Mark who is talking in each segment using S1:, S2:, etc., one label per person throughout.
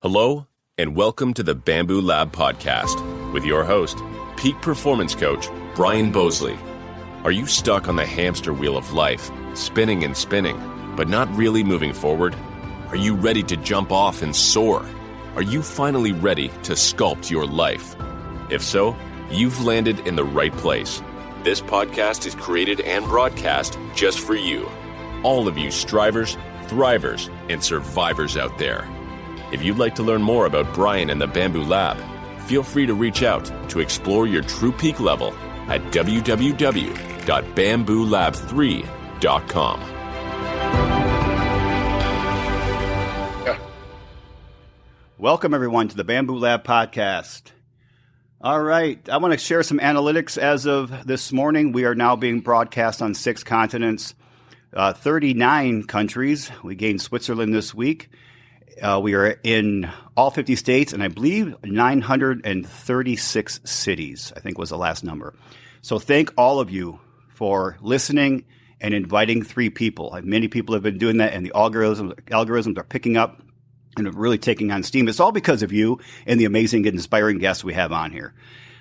S1: Hello, and welcome to the Bamboo Lab podcast with your host, peak performance coach, Brian Bosley. Are you stuck on the hamster wheel of life, spinning and spinning, but not really moving forward? Are you ready to jump off and soar? Are you finally ready to sculpt your life? If so, you've landed in the right place. This podcast is created and broadcast just for you. All of you strivers, thrivers, and survivors out there. If you'd like to learn more about Brian and the Bamboo Lab, feel free to reach out to explore your true peak level at www.bamboolab3.com.
S2: Welcome, everyone, to the Bamboo Lab podcast. All right, I want to share some analytics as of this morning. We are now being broadcast on 6 continents, 39 countries. We gained Switzerland this week. We are in all 50 states, and I believe 936 cities, I think was the last number. So thank all of you for listening and inviting 3 people. Many people have been doing that, and the algorithms are picking up and are really taking on steam. It's all because of you and the amazing and inspiring guests we have on here.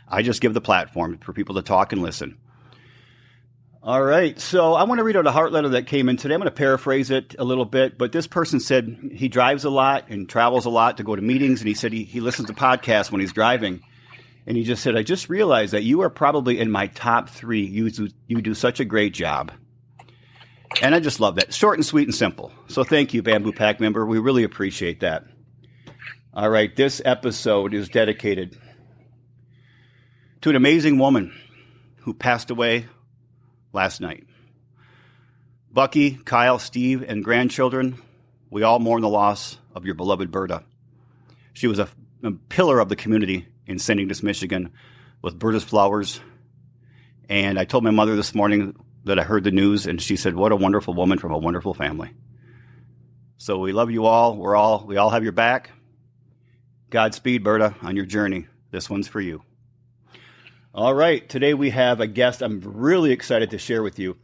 S2: I just give the platform for people to talk and listen. All right, so I want to read out a heart letter that came in today. I'm going to paraphrase it a little bit, but this person said he drives a lot and travels a lot to go to meetings, and he said he listens to podcasts when he's driving. And he just said, I just realized that you are probably in my top 3. You do such a great job. And I just love that. Short and sweet and simple. So thank you, Bamboo Pack member. We really appreciate that. All right, this episode is dedicated to an amazing woman who passed away last night. Bucky, Kyle, Steve, and grandchildren, we all mourn the loss of your beloved Berta. She was a pillar of the community in St. Ignace, Michigan, with Berta's flowers. And I told my mother this morning that I heard the news, and she said, what a wonderful woman from a wonderful family. So we love you all. We all have your back. Godspeed, Berta, on your journey. This one's for you. All right, today we have a guest I'm really excited to share with you.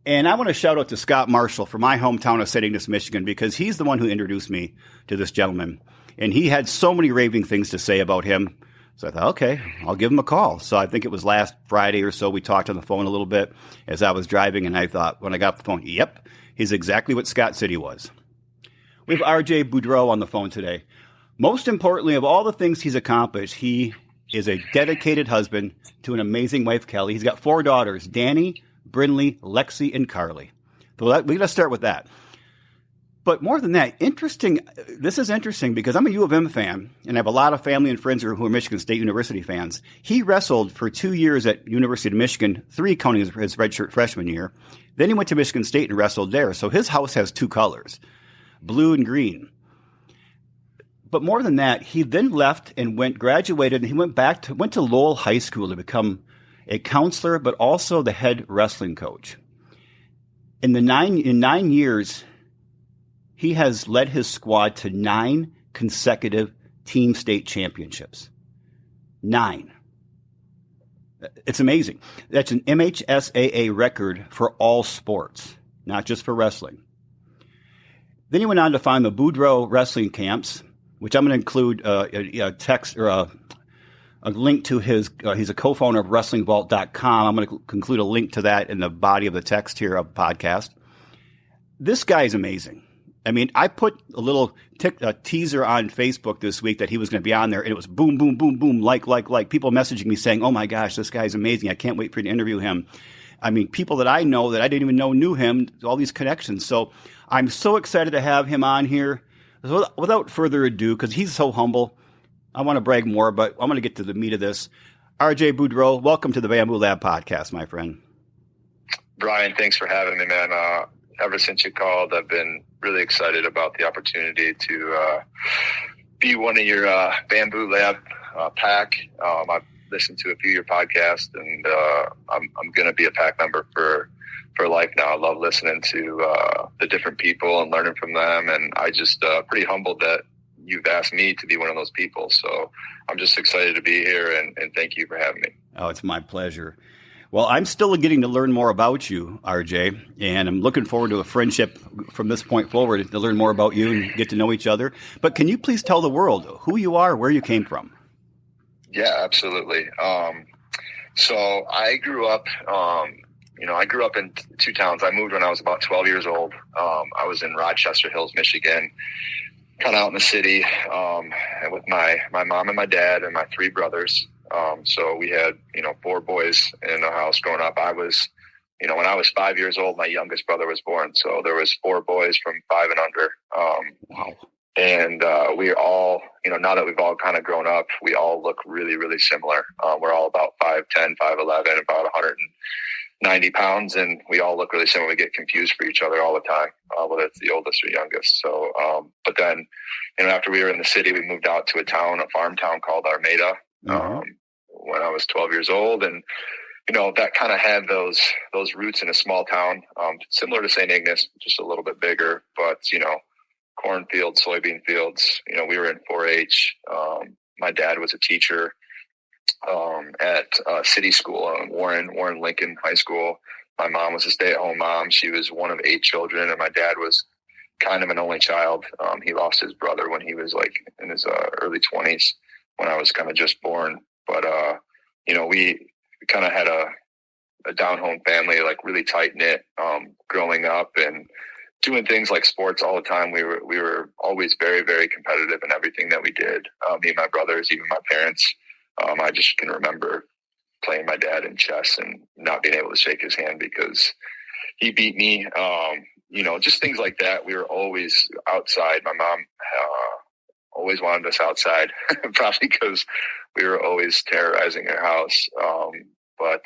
S2: And I want to shout out to Scott Marshall from my hometown of St. Ignace, Michigan, because he's the one who introduced me to this gentleman. And he had so many raving things to say about him. So I thought, okay, I'll give him a call. So I think it was last Friday or so we talked on the phone a little bit as I was driving. And I thought, when I got off the phone, yep, he's exactly what Scott said he was. We have R.J. Boudro on the phone today. Most importantly, of all the things he's accomplished, he is a dedicated husband to an amazing wife, Kelli. He's got 4 daughters, Dani, Brynlee, Lexi, and Carlee. So we're going to start with that. But more than that, this is interesting because I'm a U of M fan, and I have a lot of family and friends who are Michigan State University fans. He wrestled for 2 years at University of Michigan, 3 counting his redshirt freshman year. Then he went to Michigan State and wrestled there. So his house has 2 colors, blue and green. But more than that, he then left and graduated, and he went to Lowell High School to become a counselor, but also the head wrestling coach. In 9 years, he has led his squad to 9 consecutive team state championships. 9. It's amazing. That's an MHSAA record for all sports, not just for wrestling. Then he went on to found the Boudro wrestling camps, which I'm going to include a text or a link to his. He's a co-founder of WrestlingVault.com. I'm going to include a link to that in the body of the text here of the podcast. This guy is amazing. I mean, I put a little teaser on Facebook this week that he was going to be on there, and it was boom, boom, boom, boom, like. People messaging me saying, oh, my gosh, this guy's amazing. I can't wait for you to interview him. I mean, people that I know that I didn't even know knew him, all these connections. So I'm so excited to have him on here. So without further ado, because he's so humble, I want to brag more, but I'm going to get to the meat of this. R.J. Boudro, welcome to the Bamboo Lab podcast, my friend.
S3: Brian, thanks for having me, man. Ever since you called, I've been really excited about the opportunity to be one of your Bamboo Lab pack. I've listened to a few of your podcasts, and I'm going to be a pack member for life now. I love listening to the different people and learning from them, and I just pretty humbled that you've asked me to be one of those people. So I'm just excited to be here, and thank you for having me.
S2: Oh, it's my pleasure. Well, I'm still getting to learn more about you, RJ, and I'm looking forward to a friendship from this point forward to learn more about you and get to know each other. But can you please tell the world who you are, where you came from?
S3: Yeah, absolutely. So I grew up, I grew up in two towns. I moved when I was about 12 years old. I was in Rochester Hills, Michigan, kind of out in the city, with my mom and my dad and my three brothers. So we had, 4 boys in the house growing up. I was, when I was 5 years old, my youngest brother was born. So there was 4 boys from 5 and under.
S2: Wow.
S3: And we all, now that we've all kind of grown up, we all look really, really similar. We're all about 5'10", 5'11", about 190 pounds, and we all look really similar. We get confused for each other all the time, whether it's the oldest or youngest. So, but then, after we were in the city, we moved out to a farm town called Armada, when I was 12 years old. And, that kind of had those roots in a small town, similar to St. Ignace, just a little bit bigger, but, cornfields, soybean fields. We were in 4-H. My dad was a teacher at city school, Warren Lincoln High School. My mom was a stay-at-home mom. She was one of 8 children, and my dad was kind of an only child. He lost his brother when he was like in his early 20s, when I was kind of just born. But we kind of had a down-home family, like really tight-knit, growing up and doing things like sports all the time. We were always very, very competitive in everything that we did. Me and my brothers, even my parents. I just can remember playing my dad in chess and not being able to shake his hand because he beat me. Just things like that. We were always outside. My mom always wanted us outside, probably because we were always terrorizing her house. But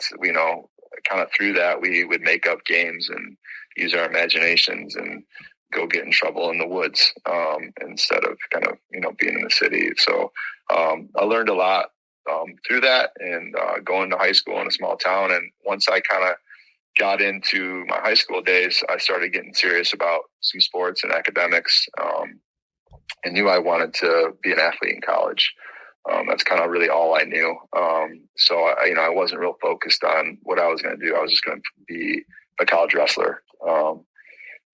S3: kind of through that, we would make up games and use our imaginations and go get in trouble in the woods, instead of kind of, being in the city. So, I learned a lot, through that, and, going to high school in a small town. And once I kind of got into my high school days, I started getting serious about some sports and academics, and knew I wanted to be an athlete in college. That's kind of really all I knew. So I wasn't real focused on what I was going to do. I was just going to be a college wrestler.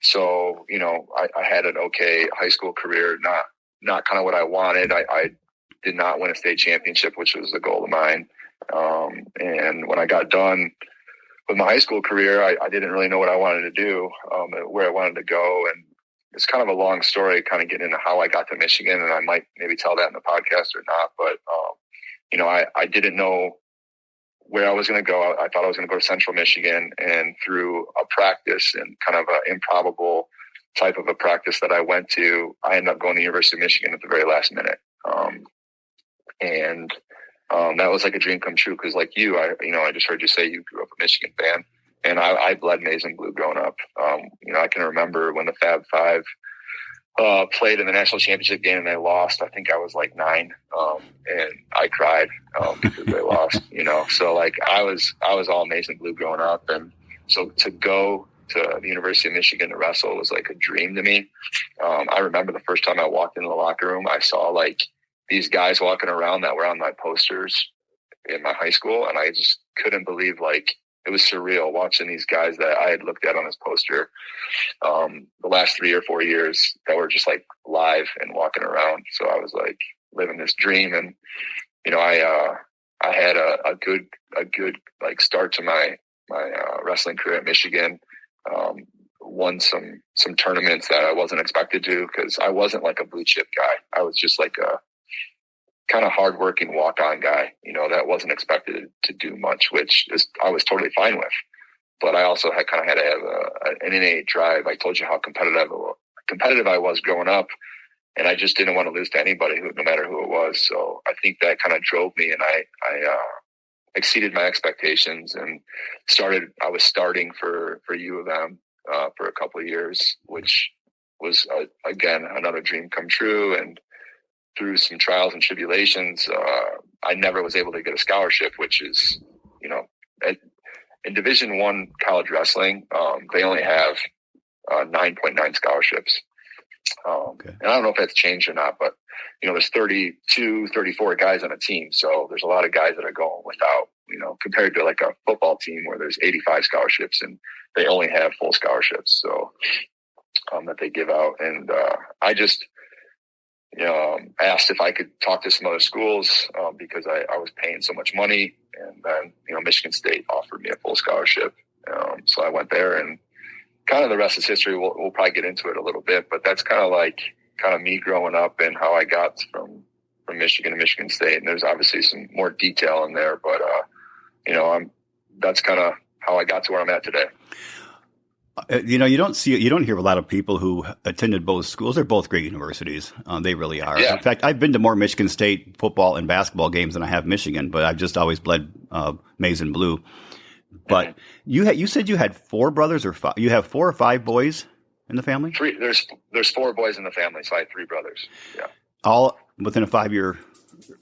S3: So, I had an okay high school career, not kind of what I wanted. I did not win a state championship, which was a goal of mine. And when I got done with my high school career, I didn't really know what I wanted to do, where I wanted to go. And it's kind of a long story, kind of getting into how I got to Michigan, and I might maybe tell that in the podcast or not. But, I didn't know where I was going to go. I thought I was going to go to Central Michigan, and through a practice and kind of an improbable type of a practice that I went to, I ended up going to University of Michigan at the very last minute. That was like a dream come true. Cause like you, I just heard you say you grew up a Michigan fan, and I bled maize and blue growing up. I can remember when the Fab Five, played in the national championship game and they lost. I think I was like 9. And I cried, because they lost, so like I was all maize and blue growing up. And so to go to the University of Michigan to wrestle was like a dream to me. I remember the first time I walked into the locker room, I saw like these guys walking around that were on my posters in my high school. And I just couldn't believe, like, it was surreal watching these guys that I had looked at on this poster, the last 3 or 4 years, that were just like live and walking around. So I was like living this dream. And, I had a good like start to my wrestling career at Michigan. Won some tournaments that I wasn't expected to, because I wasn't like a blue chip guy. I was just like a kind of hardworking walk-on guy, that wasn't expected to do much, which I was totally fine with. But I also had to have an innate drive. I told you how competitive I was growing up, and I just didn't want to lose to anybody, no matter who it was. So I think that kind of drove me, and I exceeded my expectations and I was starting for U of M for a couple of years, which was again another dream come true. And through some trials and tribulations, I never was able to get a scholarship, which is, in Division I college wrestling, they only have 9.9 scholarships. And I don't know if that's changed or not, but, there's 32, 34 guys on a team. So there's a lot of guys that are going without, compared to like a football team where there's 85 scholarships and they only have full scholarships. So that they give out. And I just, asked if I could talk to some other schools because I was paying so much money. And then, Michigan State offered me a full scholarship. So I went there, and kind of the rest is history. We'll probably get into it a little bit, but that's kind of me growing up and how I got from Michigan to Michigan State. And there's obviously some more detail in there, but that's kind of how I got to where I'm at today.
S2: You don't hear a lot of people who attended both schools. They're both great universities. They really are.
S3: Yeah.
S2: In fact, I've been to more Michigan State football and basketball games than I have Michigan, but I've just always bled maize and blue. But you said you had 4 brothers, or 5? You have 4 or 5 boys in the family?
S3: 3. There's 4 boys in the family, so I had 3 brothers. Yeah.
S2: All within a 5-year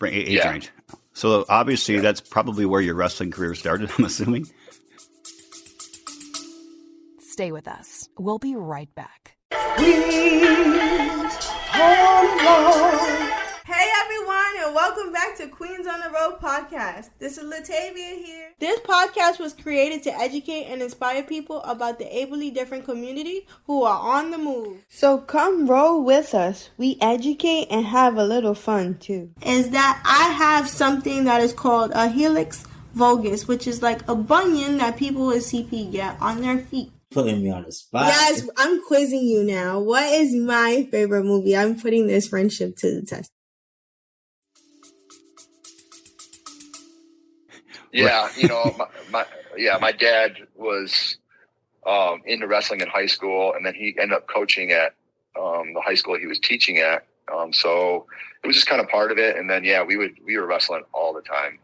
S2: age range. So obviously that's probably where your wrestling career started, I'm assuming.
S4: Stay with us. We'll be right back.
S5: Hey everyone, and welcome back to Queens on the Road podcast. This is Latavia here. This podcast was created to educate and inspire people about the ably different community who are on the move. So come roll with us. We educate and have a little fun too. Is that I have something that is called a helix vulgus, which is like a bunion that people with CP get on their feet.
S6: Putting me on the spot.
S5: Yes, I'm quizzing you now. What is my favorite movie? I'm putting this friendship to the test.
S3: Yeah, my dad was into wrestling in high school, and then he ended up coaching at the high school he was teaching at. So it was just kind of part of it. And then, we were wrestling all the time.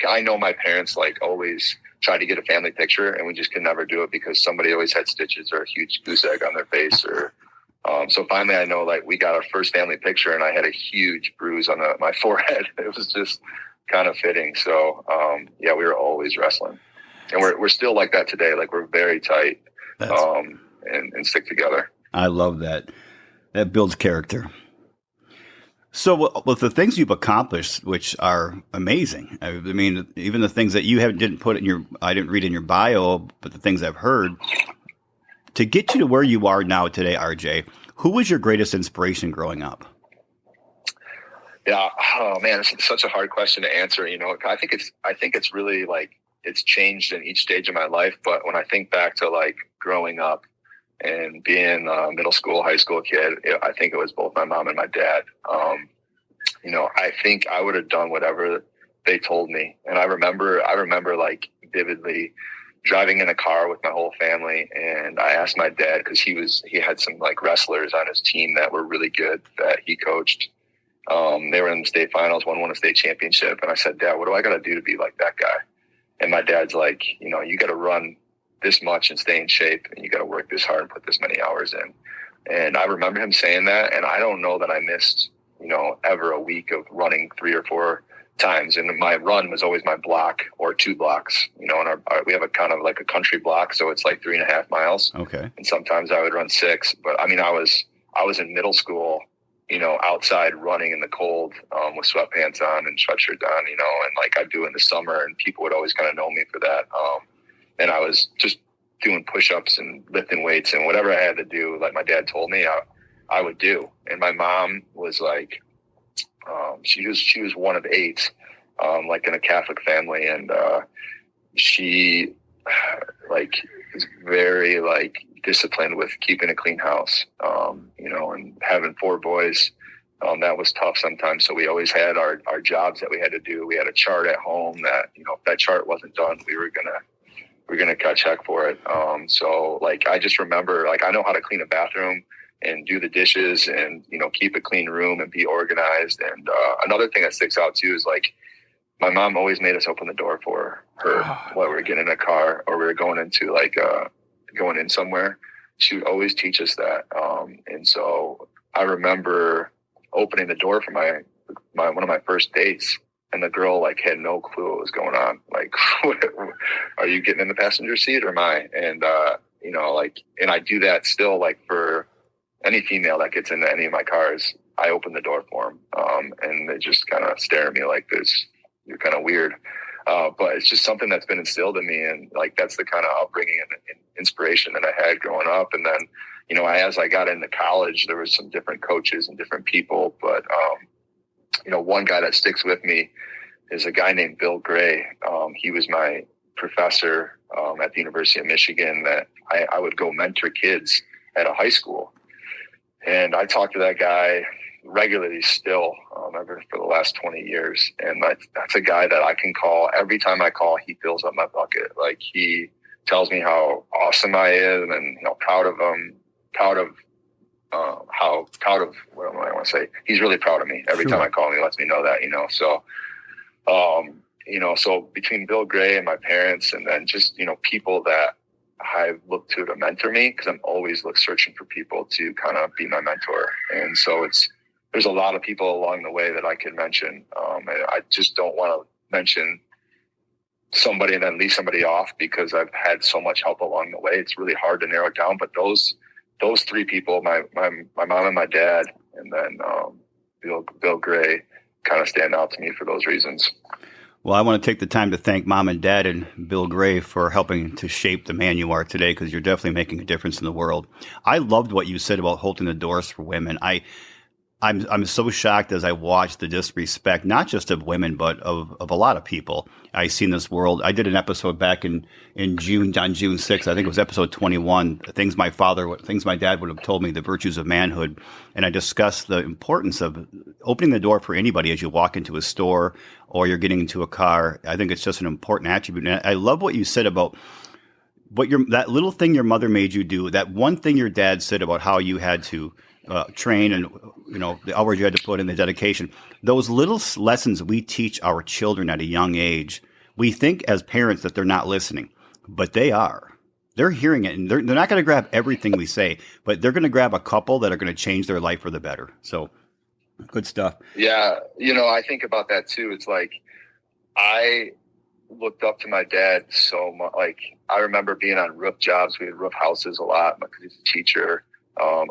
S3: I know my parents always tried to get a family picture, and we just could never do it because somebody always had stitches or a huge goose egg on their face. Or so finally, I know we got our first family picture, and I had a huge bruise on my forehead. It was just kind of fitting. So we were always wrestling, and we're still like that today. We're very tight and stick together.
S2: I love that. That builds character. So with the things you've accomplished, which are amazing, I mean, even the things that you didn't put I didn't read in your bio, but the things I've heard, to get you to where you are now today, RJ, who was your greatest inspiration growing up?
S3: Yeah. Oh man, it's such a hard question to answer. I think it's really it's changed in each stage of my life. But when I think back to growing up and being a middle school, high school kid, I think it was both my mom and my dad. I think I would have done whatever they told me. And I remember vividly driving in a car with my whole family. And I asked my dad, cause he had some wrestlers on his team that were really good that he coached. They were in the state finals, won a state championship. And I said, Dad, what do I got to do to be like that guy? And my dad's like, you got to run this much and stay in shape, and you got to work this hard and put this many hours in. And I remember him saying that, and I don't know that I missed, ever a week of running 3 or 4 times. And my run was always my block or 2 blocks, and we have a kind of a country block. So it's 3.5 miles. Okay. And sometimes I would run 6, but I mean, I was in middle school, outside running in the cold, with sweatpants on and sweatshirt on, and I'd do it in the summer, and people would always kind of know me for that. And I was just doing push-ups and lifting weights, and whatever I had to do, like my dad told me, I would do. And my mom was she was one of 8, in a Catholic family. And, she is very disciplined with keeping a clean house, and having 4 boys. That was tough sometimes. So we always had our jobs that we had to do. We had a chart at home that, if that chart wasn't done, we were going to cut check for it. So I just remember, I know how to clean a bathroom and do the dishes and, keep a clean room and be organized. And another thing that sticks out too is my mom always made us open the door for her while we were getting in a car or we were going into going in somewhere. She would always teach us that. And so I remember opening the door for my one of my first dates, and the girl had no clue what was going on. Are you getting in the passenger seat or am I? And, and I do that still for any female that gets into any of my cars, I open the door for them. And they just kind of stare at me like this. You're kind of weird. But it's just something that's been instilled in me. And like, that's the kind of upbringing and inspiration that I had growing up. And then, you know, as I got into college, there was some different coaches and different people. But, you know, one guy that sticks with me is a guy named Bill Gray. He was my professor at the University of Michigan that I would go mentor kids at a high school. And I talk to that guy regularly still, ever for the last 20 years. And that's a guy that I can call. Every time I call, he fills up my bucket. Like, he tells me how awesome I am and how proud of him, what do I want to say? He's really proud of me. Every time I call him, he lets me know that, you know. So, you know, so between Bill Gray and my parents, and then just, you know, people that I look to mentor me, because I'm always searching for people to kind of be my mentor. And so there's a lot of people along the way that I could mention. And I just don't want to mention somebody and then leave somebody off, because I've had so much help along the way. It's really hard to narrow it down, but those three people, my mom and my dad, and then Bill Gray, kind of stand out to me for those reasons.
S2: Well, I want to take the time to thank Mom and Dad and Bill Gray for helping to shape the man you are today, because you're definitely making a difference in the world. I loved what you said about holding the doors for women. I'm so shocked as I watch the disrespect, not just of women, but of a lot of people I see in this world. I did an episode back in June, on June 6th. I think it was episode 21, things my dad would have told me, the virtues of manhood. And I discussed the importance of opening the door for anybody as you walk into a store or you're getting into a car. I think it's just an important attribute. And I love what you said about that little thing your mother made you do, that one thing your dad said about how you had to train and, you know, the hours you had to put in, the dedication. Those little lessons we teach our children at a young age, we think as parents that they're not listening, but they are. They're hearing it, and they're not going to grab everything we say, but they're going to grab a couple that are going to change their life for the better. So good stuff.
S3: Yeah. You know, I think about that too. It's like, I looked up to my dad so much. Like, I remember being on roof jobs. We had roof houses a lot because he's a teacher.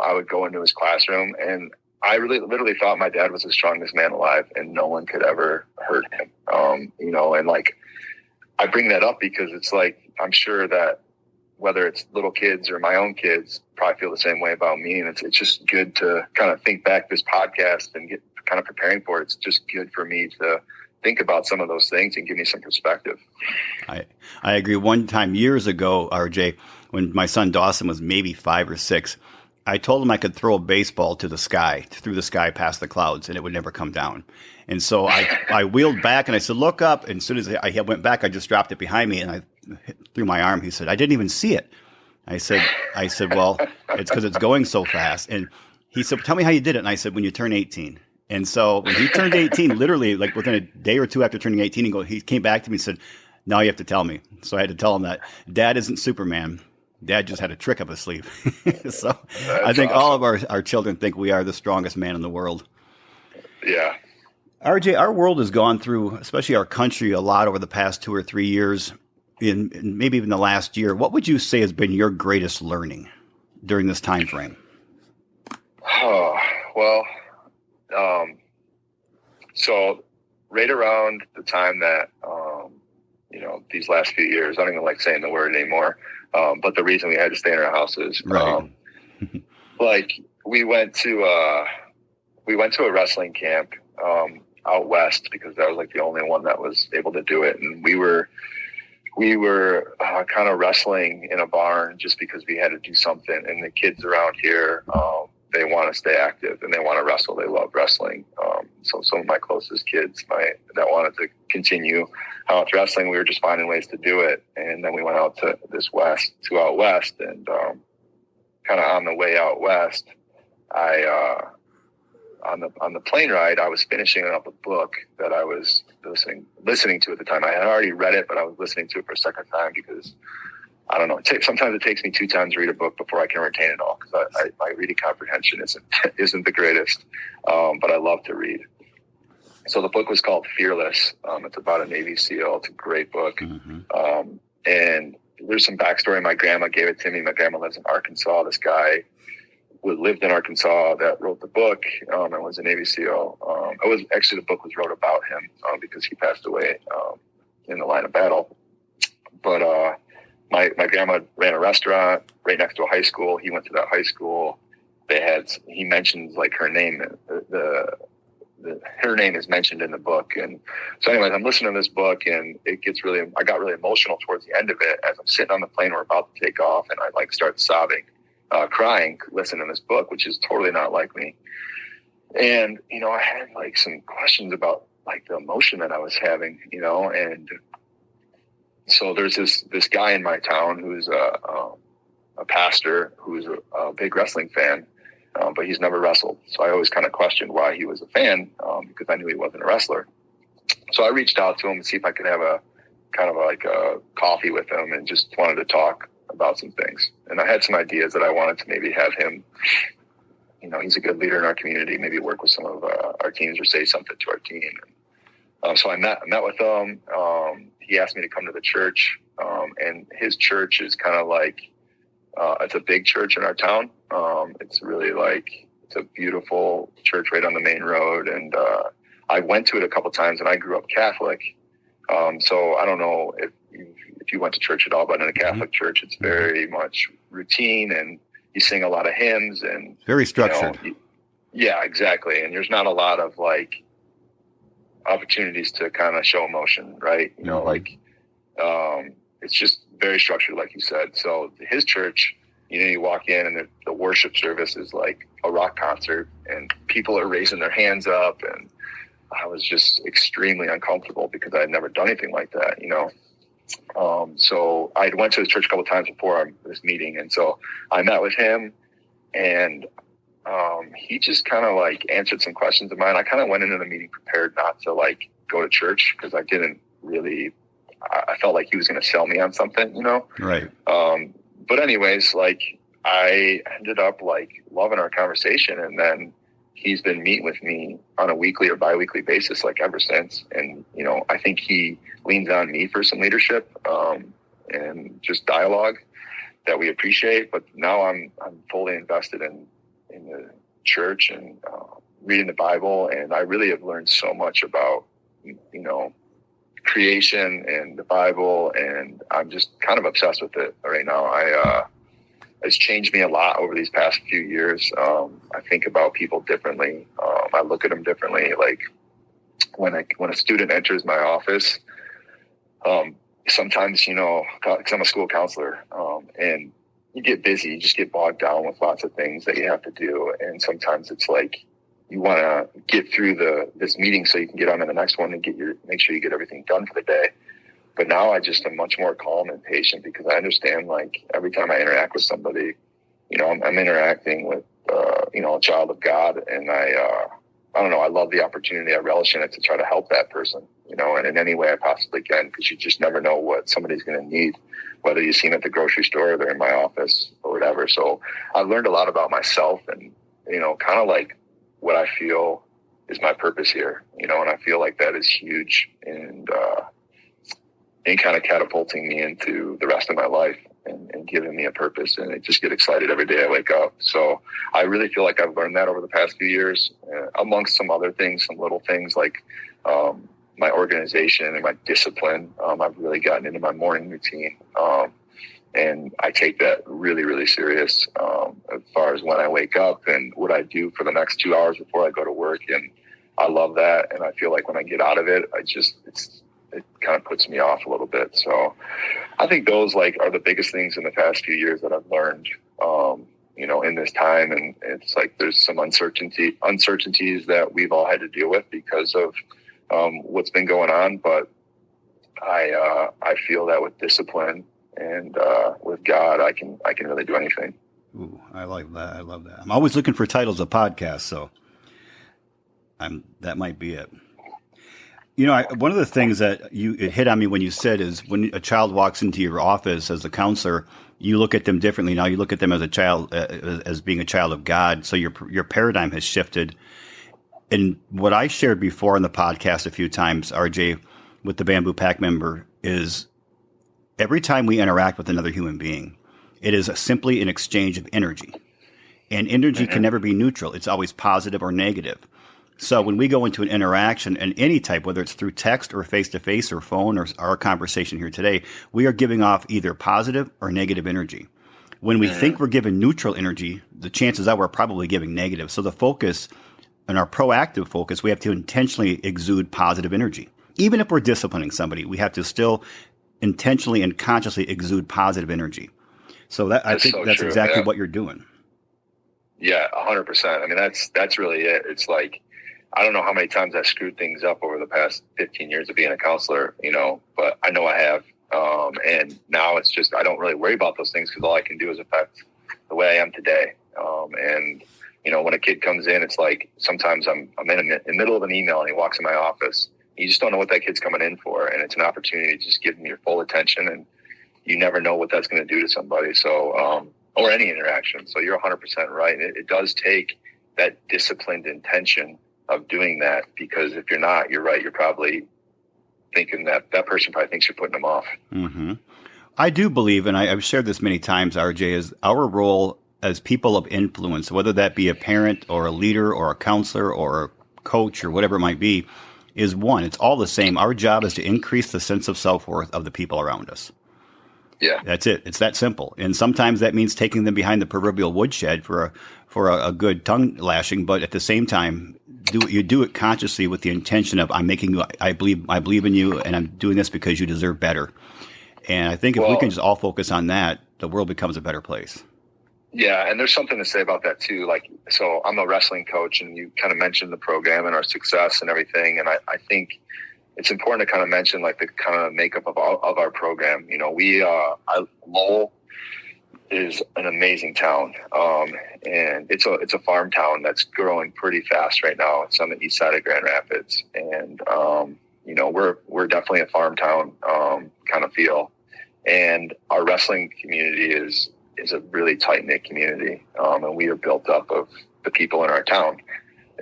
S3: I would go into his classroom, and I literally thought my dad was the strongest man alive, and no one could ever hurt him. You know, and like, I bring that up because it's like, I'm sure that whether it's little kids or my own kids probably feel the same way about me. And it's just good to kind of think back this podcast and get kind of preparing for it. It's just good for me to think about some of those things and give me some perspective. I
S2: agree. One time years ago, RJ, when my son Dawson was maybe 5 or 6, I told him I could throw a baseball through the sky past the clouds, and it would never come down. And so I wheeled back and I said, look up. And as soon as I went back, I just dropped it behind me and I threw my arm. He said, I didn't even see it. I said, well, it's because it's going so fast. And he said, tell me how you did it. And I said, when you turn 18. And so when he turned 18, literally like within a day or two after turning 18, he came back to me and said, now you have to tell me. So I had to tell him that Dad isn't Superman. Dad just had a trick up his sleeve. So that's I think awesome. All of our children think we are the strongest man in the world.
S3: Yeah.
S2: RJ, our world has gone through, especially our country, a lot over the past 2 or 3 years, in maybe even the last year. What would you say has been your greatest learning during this time frame?
S3: Oh, well, so right around the time that, you know, these last few years, I don't even like saying the word anymore. But the reason we had to stay in our houses,
S2: right.
S3: Like we went to a wrestling camp, out west, because that was like the only one that was able to do it. And we were kind of wrestling in a barn just because we had to do something. And the kids around here, they want to stay active and they want to wrestle. They love wrestling. So some of my closest kids that wanted to continue with wrestling, we were just finding ways to do it. And then we went out to out west, and kind of on the way out west, on the plane ride, I was finishing up a book that I was listening to at the time. I had already read it, but I was listening to it for a second time because, I don't know, sometimes it takes me 2 times to read a book before I can retain it all, because my reading comprehension isn't the greatest, but I love to read. So the book was called Fearless. It's about a Navy SEAL. It's a great book. Mm-hmm. And there's some backstory. My grandma gave it to me. My grandma lives in Arkansas. This guy lived in Arkansas that wrote the book and was a Navy SEAL. The book was wrote about him because he passed away in the line of battle. But my grandma ran a restaurant right next to a high school. He went to that high school. He mentions like her name, her name is mentioned in the book. And so anyways, I'm listening to this book and I got really emotional towards the end of it as I'm sitting on the plane. We're about to take off and I like start sobbing, crying, listening to this book, which is totally not like me. And, I had like some questions about like the emotion that I was having, and so there's this guy in my town who's a pastor who's a big wrestling fan. But he's never wrestled. So I always kind of questioned why he was a fan because I knew he wasn't a wrestler. So I reached out to him to see if I could have a kind of like a coffee with him and just wanted to talk about some things. And I had some ideas that I wanted to maybe have him, he's a good leader in our community, maybe work with some of our teams or say something to our team. So I met with him. He asked me to come to the church. And his church is kind of like, it's a big church in our town. It's really it's a beautiful church right on the main road. And I went to it a couple times and I grew up Catholic. So I don't know if you went to church at all, but in a Catholic church, it's very much routine and you sing a lot of hymns and
S2: very structured.
S3: Yeah, exactly. And there's not a lot of like opportunities to kind of show emotion, right? It's just very structured, like you said. So his church, you walk in and the worship service is like a rock concert and people are raising their hands up. And I was just extremely uncomfortable because I had never done anything like that, So I went to his church a couple of times before this meeting. And so I met with him and he just kind of like answered some questions of mine. I kind of went into the meeting prepared not to like go to church because I didn't really, I felt like he was going to sell me on something, Right. But anyways, like I ended up like loving our conversation and then he's been meeting with me on a weekly or biweekly basis, like ever since. And, I think he leans on me for some leadership, and just dialogue that we appreciate. But now I'm fully invested in the church and, reading the Bible. And I really have learned so much about, creation and the Bible, and I'm just kind of obsessed with it right now. It's changed me a lot over these past few years. I think about people differently. I look at them differently. Like when a student enters my office, sometimes, because I'm a school counselor, and you get busy, you just get bogged down with lots of things that you have to do. And sometimes it's like, you want to get through this meeting so you can get on to the next one and make sure you get everything done for the day. But now I just am much more calm and patient because I understand like every time I interact with somebody, I'm interacting with, a child of God. And I don't know, I love the opportunity. I relish in it to try to help that person, and in any way I possibly can, because you just never know what somebody's going to need, whether you see them at the grocery store or they're in my office or whatever. So I've learned a lot about myself and, kind of like, what I feel is my purpose here, and I feel like that is huge and kind of catapulting me into the rest of my life and giving me a purpose. And I just get excited every day I wake up. So I really feel like I've learned that over the past few years, amongst some other things, some little things like my organization and my discipline. I've really gotten into my morning routine. And I take that really, really serious as far as when I wake up and what I do for the next 2 hours before I go to work. And I love that. And I feel like when I get out of it, it kind of puts me off a little bit. So I think those are the biggest things in the past few years that I've learned, in this time. And it's like there's some uncertainties that we've all had to deal with because of what's been going on. But I feel that with discipline and with God, I can really do anything.
S2: Ooh, I like that. I love that. I'm always looking for titles of podcasts, so that might be it. One of the things that it hit on me when you said is when a child walks into your office as a counselor, you look at them differently. Now you look at them as a child, as being a child of God. So your paradigm has shifted. And what I shared before on the podcast a few times, RJ, with the Bamboo Pack member, is every time we interact with another human being, it is simply an exchange of energy. And energy can never be neutral. It's always positive or negative. So when we go into an interaction and any type, whether it's through text or face-to-face or phone or our conversation here today, we are giving off either positive or negative energy. When we think we're giving neutral energy, the chances are we're probably giving negative. So the focus and our proactive focus, we have to intentionally exude positive energy. Even if we're disciplining somebody, we have to still intentionally and consciously exude positive energy. So I think that's true, exactly what you're doing.
S3: Yeah, 100%. I mean, that's really it. It's like, I don't know how many times I screwed things up over the past 15 years of being a counselor, but I know I have. And now it's just, I don't really worry about those things because all I can do is affect the way I am today. And when a kid comes in, it's like, sometimes I'm in the middle of an email and he walks in my office. You just don't know what that kid's coming in for. And it's an opportunity to just give them your full attention, and you never know what that's going to do to somebody. So, or any interaction. So you're 100% right. It does take that disciplined intention of doing that, because if you're not, you're right. You're probably thinking that person probably thinks you're putting them off.
S2: Mm-hmm. I do believe, and I've shared this many times, RJ, is our role as people of influence, whether that be a parent or a leader or a counselor or a coach or whatever it might be, is one. It's all the same. Our job is to increase the sense of self-worth of the people around us.
S3: Yeah,
S2: that's it. It's that simple. And sometimes that means taking them behind the proverbial woodshed for a good tongue lashing. But at the same time, you do it consciously with the intention of, I'm making you, I believe in you, and I'm doing this because you deserve better. And I think if we can just all focus on that, the world becomes a better place.
S3: Yeah, and there's something to say about that too. Like, so I'm a wrestling coach, and you kind of mentioned the program and our success and everything. And I think it's important to kind of mention like the kind of makeup of our program. Lowell is an amazing town, and it's a farm town that's growing pretty fast right now. It's on the east side of Grand Rapids, and we're definitely a farm town kind of feel. And our wrestling community is a really tight knit community, and we are built up of the people in our town.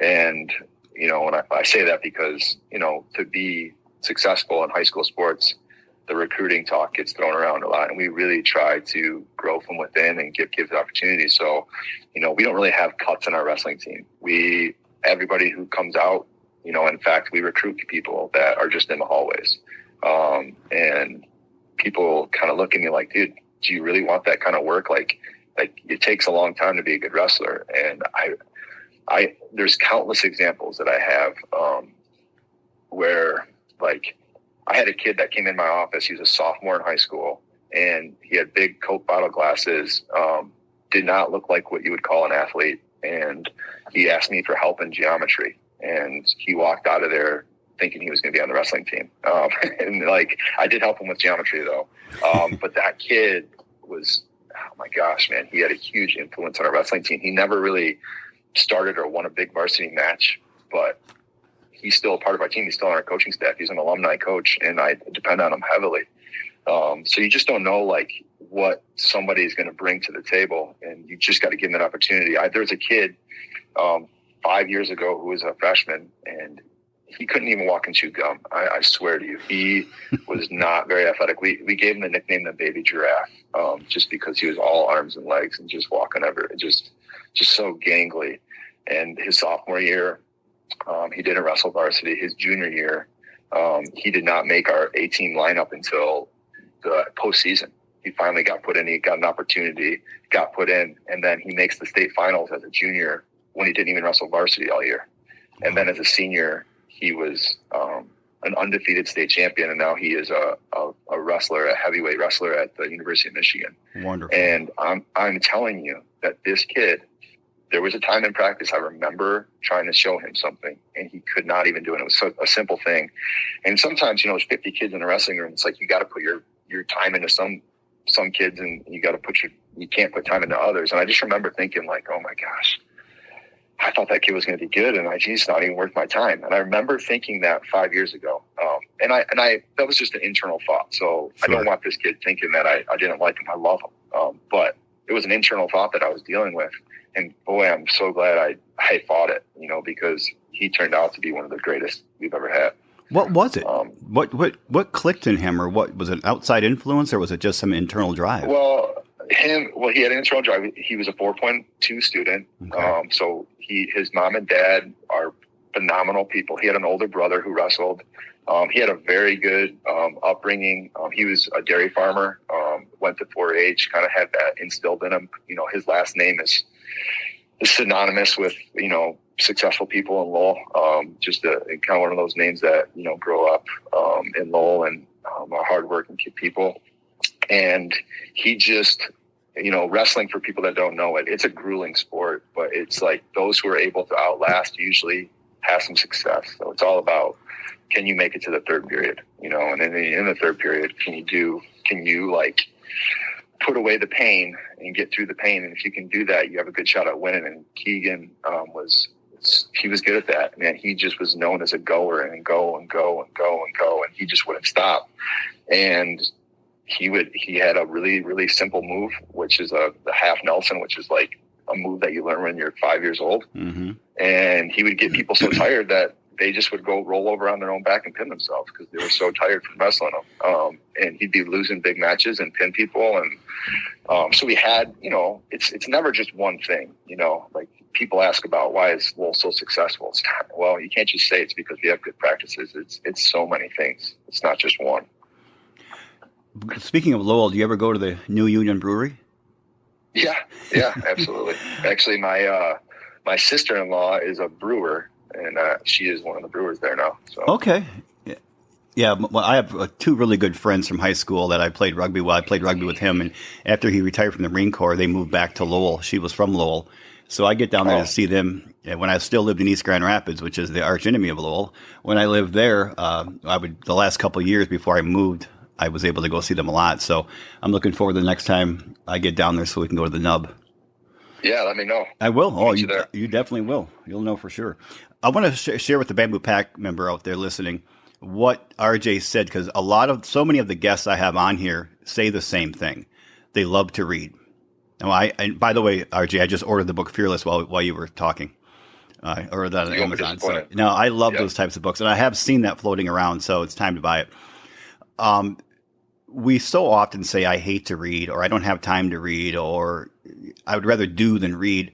S3: And when I say that because, to be successful in high school sports, the recruiting talk gets thrown around a lot, and we really try to grow from within and give the opportunity. So, we don't really have cuts in our wrestling team. Everybody who comes out, in fact, we recruit people that are just in the hallways. And people kind of look at me like, dude, do you really want that kind of work? Like it takes a long time to be a good wrestler. And there's countless examples that I have, where like I had a kid that came in my office. He was a sophomore in high school, and he had big Coke bottle glasses, did not look like what you would call an athlete. And he asked me for help in geometry, and he walked out of there thinking he was going to be on the wrestling team. And like, I did help him with geometry though. But that kid was, oh my gosh, man, he had a huge influence on our wrestling team. He never really started or won a big varsity match, but he's still a part of our team. He's still on our coaching staff. He's an alumni coach, and I depend on him heavily. So you just don't know like what somebody is going to bring to the table, and you just got to give them an opportunity. There was a kid 5 years ago who was a freshman, and he couldn't even walk and chew gum. I swear to you, he was not very athletic. We gave him the nickname the baby giraffe, just because he was all arms and legs and just walking just so gangly. And his sophomore year, he didn't wrestle varsity. His junior year, he did not make our A-team lineup until the postseason. He finally got put in. He got an opportunity, got put in, and then he makes the state finals as a junior when he didn't even wrestle varsity all year. And then as a senior, he was an undefeated state champion, and now he is a wrestler, a heavyweight wrestler at the University of Michigan.
S2: Wonderful.
S3: And I'm telling you that this kid, there was a time in practice I remember trying to show him something, and he could not even do it. It was a simple thing. And sometimes, there's 50 kids in a wrestling room. It's like you got to put your time into some kids, and you got to you can't put time into others. And I just remember thinking like, oh my gosh, I thought that kid was going to be good, and he's not even worth my time. And I remember thinking that 5 years ago. And that was just an internal thought. So sure. I don't want this kid thinking that I didn't like him. I love him. But it was an internal thought that I was dealing with. And boy, I'm so glad I fought it, because he turned out to be one of the greatest we've ever had.
S2: What was it? What clicked in him, or what was it? An outside influence, or was it just some internal drive?
S3: Well, He had an internal drive. He was a 4.2 student.
S2: Okay.
S3: So his mom and dad are phenomenal people. He had an older brother who wrestled. He had a very good upbringing. He was a dairy farmer, went to 4-H, kind of had that instilled in him. His last name is synonymous with, successful people in Lowell. Just kind of one of those names that, grow up in Lowell and are hardworking people. And he just, wrestling, for people that don't know it, it's a grueling sport, but it's like those who are able to outlast usually have some success. So it's all about, can you make it to the third period? And then in the third period, can you like put away the pain and get through the pain? And if you can do that, you have a good shot at winning. And Keegan he was good at that, man. He just was known as a goer and go and go and go and go, and he just wouldn't stop. And he had a really, really simple move, which is the half Nelson, which is like a move that you learn when you're 5 years old.
S2: Mm-hmm.
S3: And he would get people so tired that they just would go roll over on their own back and pin themselves because they were so tired from wrestling him. And he'd be losing big matches and pin people. And so we had, it's never just one thing, like people ask about why is Lowell so successful. It's not, well, you can't just say it's because we have good practices. It's so many things. It's not just one.
S2: Speaking of Lowell, do you ever go to the New Union Brewery?
S3: Yeah, absolutely. Actually, my sister-in-law is a brewer, and she is one of the brewers there now. So.
S2: Okay. Yeah. Well, I have two really good friends from high school that I played rugby with. I played rugby with him, and after he retired from the Marine Corps, they moved back to Lowell. She was from Lowell. So I get down there to see them when I still lived in East Grand Rapids, which is the arch enemy of Lowell. When I lived there, the last couple of years before I moved, I was able to go see them a lot. So I'm looking forward to the next time I get down there so we can go to the Nub.
S3: Yeah, let me know.
S2: I will. Oh, you definitely will. You'll know for sure. I want to share with the Bamboo Pack member out there listening what RJ said, because so many of the guests I have on here say the same thing. They love to read. Now, and by the way, RJ, I just ordered the book Fearless while you were talking. I ordered that on Amazon. So, no, I love those types of books, and I have seen that floating around, so it's time to buy it. We so often say, I hate to read, or I don't have time to read, or I would rather do than read.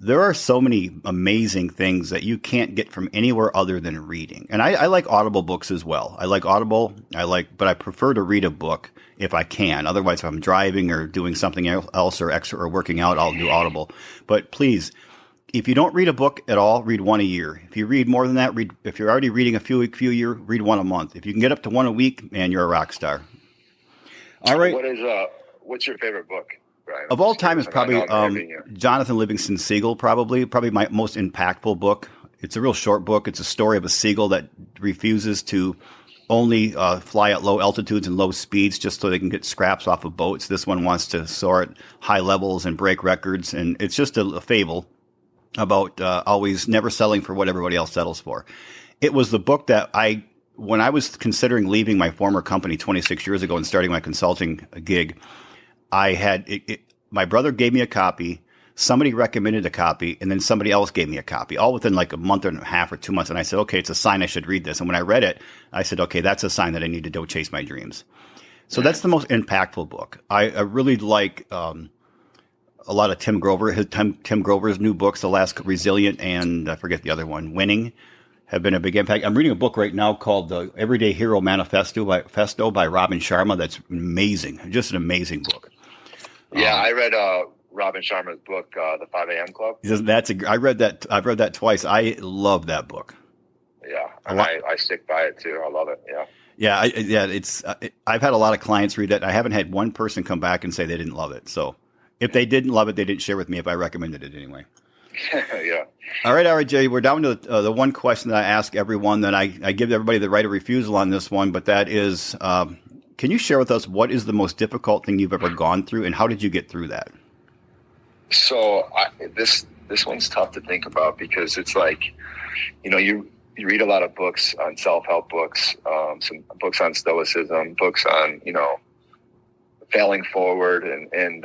S2: There are so many amazing things that you can't get from anywhere other than reading. And I like Audible books as well. I like Audible. But I prefer to read a book if I can. Otherwise, if I'm driving or doing something else or extra or working out, I'll do Audible. But please, if you don't read a book at all, read one a year. If you read more than that, if you're already reading a few a year, read one a month. If you can get up to one a week, man, you're a rock star. All right.
S3: What's your favorite book, Brian?
S2: Of all time is probably Jonathan Livingston Seagull, probably my most impactful book. It's a real short book. It's a story of a seagull that refuses to only fly at low altitudes and low speeds just so they can get scraps off of boats. This one wants to soar at high levels and break records, and it's just a fable about always never settling for what everybody else settles for. It was the book that when I was considering leaving my former company 26 years ago and starting my consulting gig, I had my brother gave me a copy, somebody recommended a copy, and then somebody else gave me a copy, all within like a month and a half or 2 months. And I said, okay, it's a sign I should read this. And when I read it, I said, okay, that's a sign that I need to go chase my dreams. So that's the most impactful book. I really like a lot of Tim Grover. Tim Grover's new books, The Last Resilient, and I forget the other one, Winning, have been a big impact. I'm reading a book right now called The Everyday Hero Manifesto by Robin Sharma. That's amazing. Just an amazing book.
S3: Yeah, I read Robin Sharma's book, The 5 a.m. Club.
S2: I've read that twice. I love that book.
S3: Yeah, and I stick by it too. I love it. Yeah.
S2: I've had a lot of clients read it. I haven't had one person come back and say they didn't love it. So if they didn't love it, they didn't share with me if I recommended it anyway.
S3: Yeah.
S2: All right, RJ, we're down to the one question that I ask everyone, that I give everybody the right of refusal on this one, but that is, can you share with us what is the most difficult thing you've ever gone through, and how did you get through that?
S3: So this one's tough to think about, because it's like, you read a lot of books on self-help books, some books on stoicism, books on, failing forward. And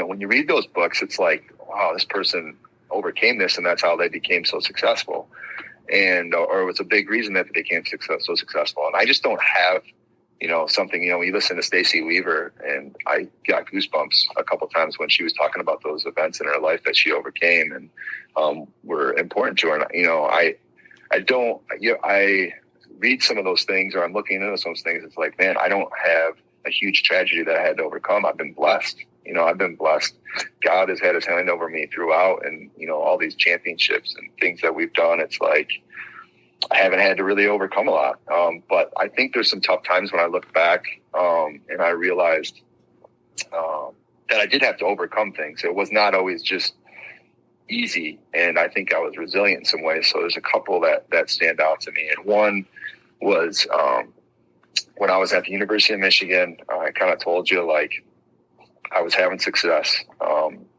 S3: when you read those books, it's like, wow, this person overcame this and that's how they became so successful. Or it was a big reason that they became so successful. And I just don't have something, you listen to Stacey Weaver, and I got goosebumps a couple times when she was talking about those events in her life that she overcame and were important to her. And, I read some of those things, or I'm looking into some of those things. It's like, man, I don't have a huge tragedy that I had to overcome. I've been blessed. I've been blessed. God has had his hand over me throughout, and, all these championships and things that we've done. It's like, I haven't had to really overcome a lot. But I think there's some tough times when I look back and I realized that I did have to overcome things. It was not always just easy. And I think I was resilient in some ways. So there's a couple that stand out to me. And one was when I was at the University of Michigan, I kind of told you, like, I was having success.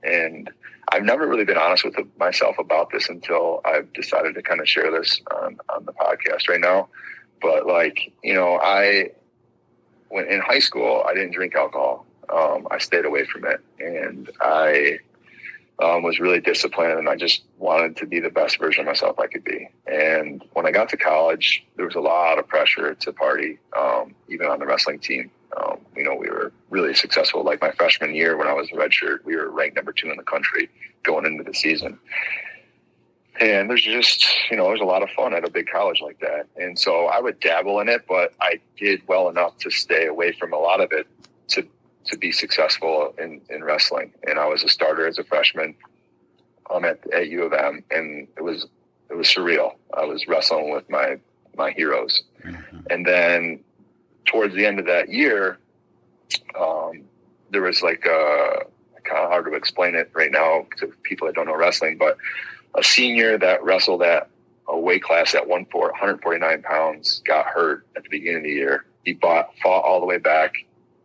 S3: And I've never really been honest with myself about this until I've decided to kind of share this on the podcast right now. But when in high school, I didn't drink alcohol. I stayed away from it, and I was really disciplined, and I just wanted to be the best version of myself I could be. And when I got to college, there was a lot of pressure to party, even on the wrestling team. We were really successful. Like my freshman year when I was a redshirt, we were ranked number 2 in the country going into the season. And there's just, there's a lot of fun at a big college like that. And so I would dabble in it, but I did well enough to stay away from a lot of it to be successful in wrestling. And I was a starter as a freshman at U of M, and it was surreal. I was wrestling with my heroes. Mm-hmm. And then towards the end of that year, there was kind of hard to explain it right now to people that don't know wrestling, but a senior that wrestled at a weight class at 149 pounds got hurt at the beginning of the year. He fought all the way back,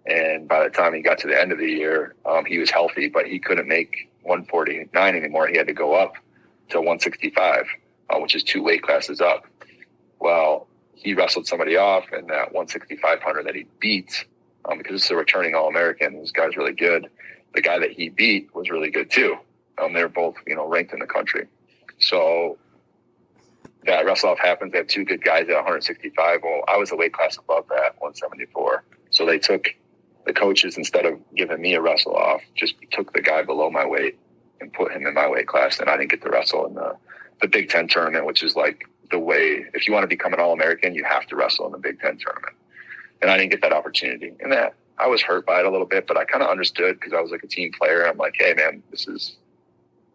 S3: and by the time he got to the end of the year, he was healthy, but he couldn't make 149 anymore. He had to go up to 165, which is 2 weight classes up. Well, he wrestled somebody off, and that 165 pounder that he beat, because this is a returning All-American, this guy's really good. The guy that he beat was really good too. They're both, ranked in the country. So that wrestle-off happens. They have 2 good guys at 165. Well, I was a weight class above that, 174. So they took the coaches, instead of giving me a wrestle-off, just took the guy below my weight and put him in my weight class. And I didn't get to wrestle in the Big Ten tournament, which is like the way, if you want to become an All-American, you have to wrestle in the Big Ten tournament. And I didn't get that opportunity. And that I was hurt by it a little bit, but I kind of understood because I was like a team player. I'm like, hey man, this is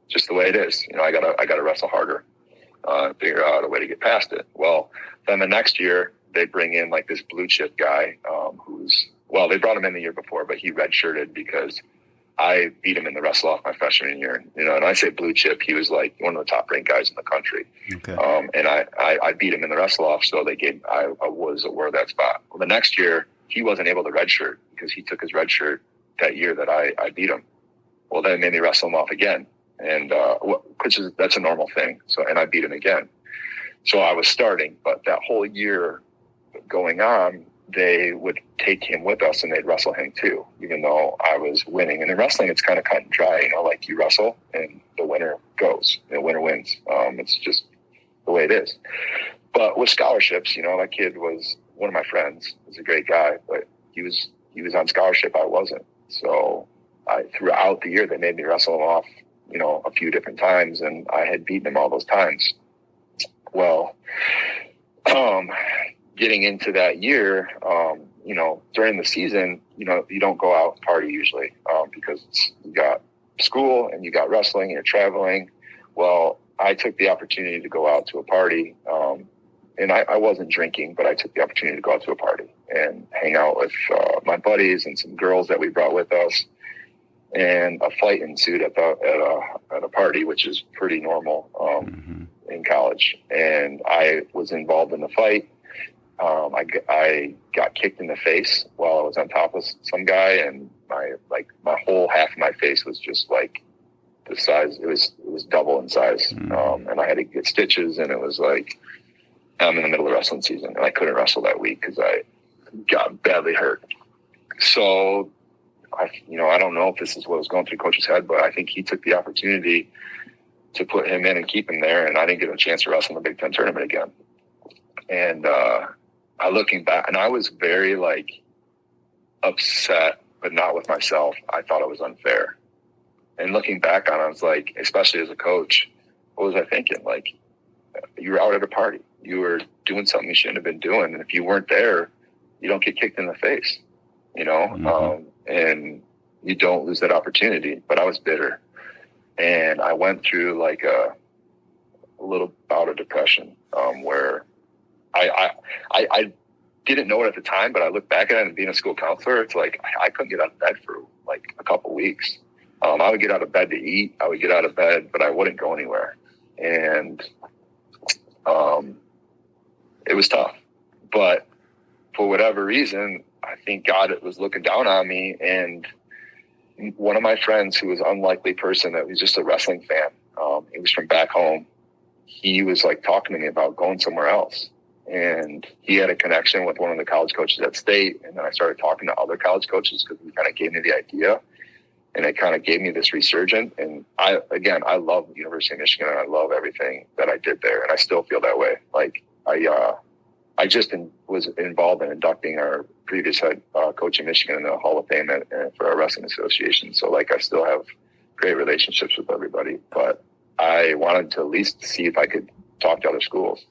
S3: just the way it is. I gotta wrestle harder, figure out a way to get past it. Well, then the next year they bring in like this blue chip guy, they brought him in the year before, but he redshirted because I beat him in the wrestle off my freshman year. And I say blue chip, he was like one of the top ranked guys in the country. Okay. And I beat him in the wrestle off. So I was aware of that spot. Well, the next year he wasn't able to redshirt because he took his redshirt that year that I beat him. Well, then it made me wrestle him off again. And, that's a normal thing. So, and I beat him again. So I was starting, but that whole year going on, they would take him with us and they'd wrestle him too, even though I was winning. And in wrestling, it's kind of cut and dry, like you wrestle and the winner goes, the winner wins. It's just the way it is. But with scholarships, that kid was one of my friends. He's a great guy, but he was on scholarship. I wasn't. So throughout the year, they made me wrestle him off, a few different times, and I had beaten him all those times. Well, getting into that year, during the season, you don't go out and party usually because you got school and you got wrestling and you're traveling. Well, I took the opportunity to go out to a party, and I wasn't drinking, but I took the opportunity to go out to a party and hang out with my buddies and some girls that we brought with us. And a fight ensued at a party, which is pretty normal in college. And I was involved in the fight. I got kicked in the face while I was on top of some guy, and my whole half of my face was just like the size. It was double in size, and I had to get stitches. And it was like I'm in the middle of wrestling season, and I couldn't wrestle that week because I got badly hurt. So I don't know if this is what was going through coach's head, but I think he took the opportunity to put him in and keep him there, and I didn't get a chance to wrestle in the Big Ten tournament again. And looking back, and I was very like upset, but not with myself. I thought it was unfair. And looking back on it, I was like, especially as a coach, what was I thinking? Like, you were out at a party. You were doing something you shouldn't have been doing. And if you weren't there, you don't get kicked in the face, you know?
S2: Mm-hmm.
S3: And you don't lose that opportunity. But I was bitter. And I went through like a little bout of depression, where I didn't know it at the time, but I look back at it, and being a school counselor, it's like I couldn't get out of bed for like a couple weeks. I would get out of bed to eat. I would get out of bed, but I wouldn't go anywhere. And it was tough. But for whatever reason, I think God was looking down on me. And one of my friends, who was an unlikely person, that was just a wrestling fan, he was from back home. He was like talking to me about going somewhere else. And he had a connection with one of the college coaches at State. And then I started talking to other college coaches, because he kind of gave me the idea. And it kind of gave me this resurgence. And I love the University of Michigan, and I love everything that I did there. And I still feel that way. Like I just was involved in inducting our previous head coach in Michigan in the Hall of Fame for our wrestling association. So like, I still have great relationships with everybody, but I wanted to at least see if I could talk to other schools.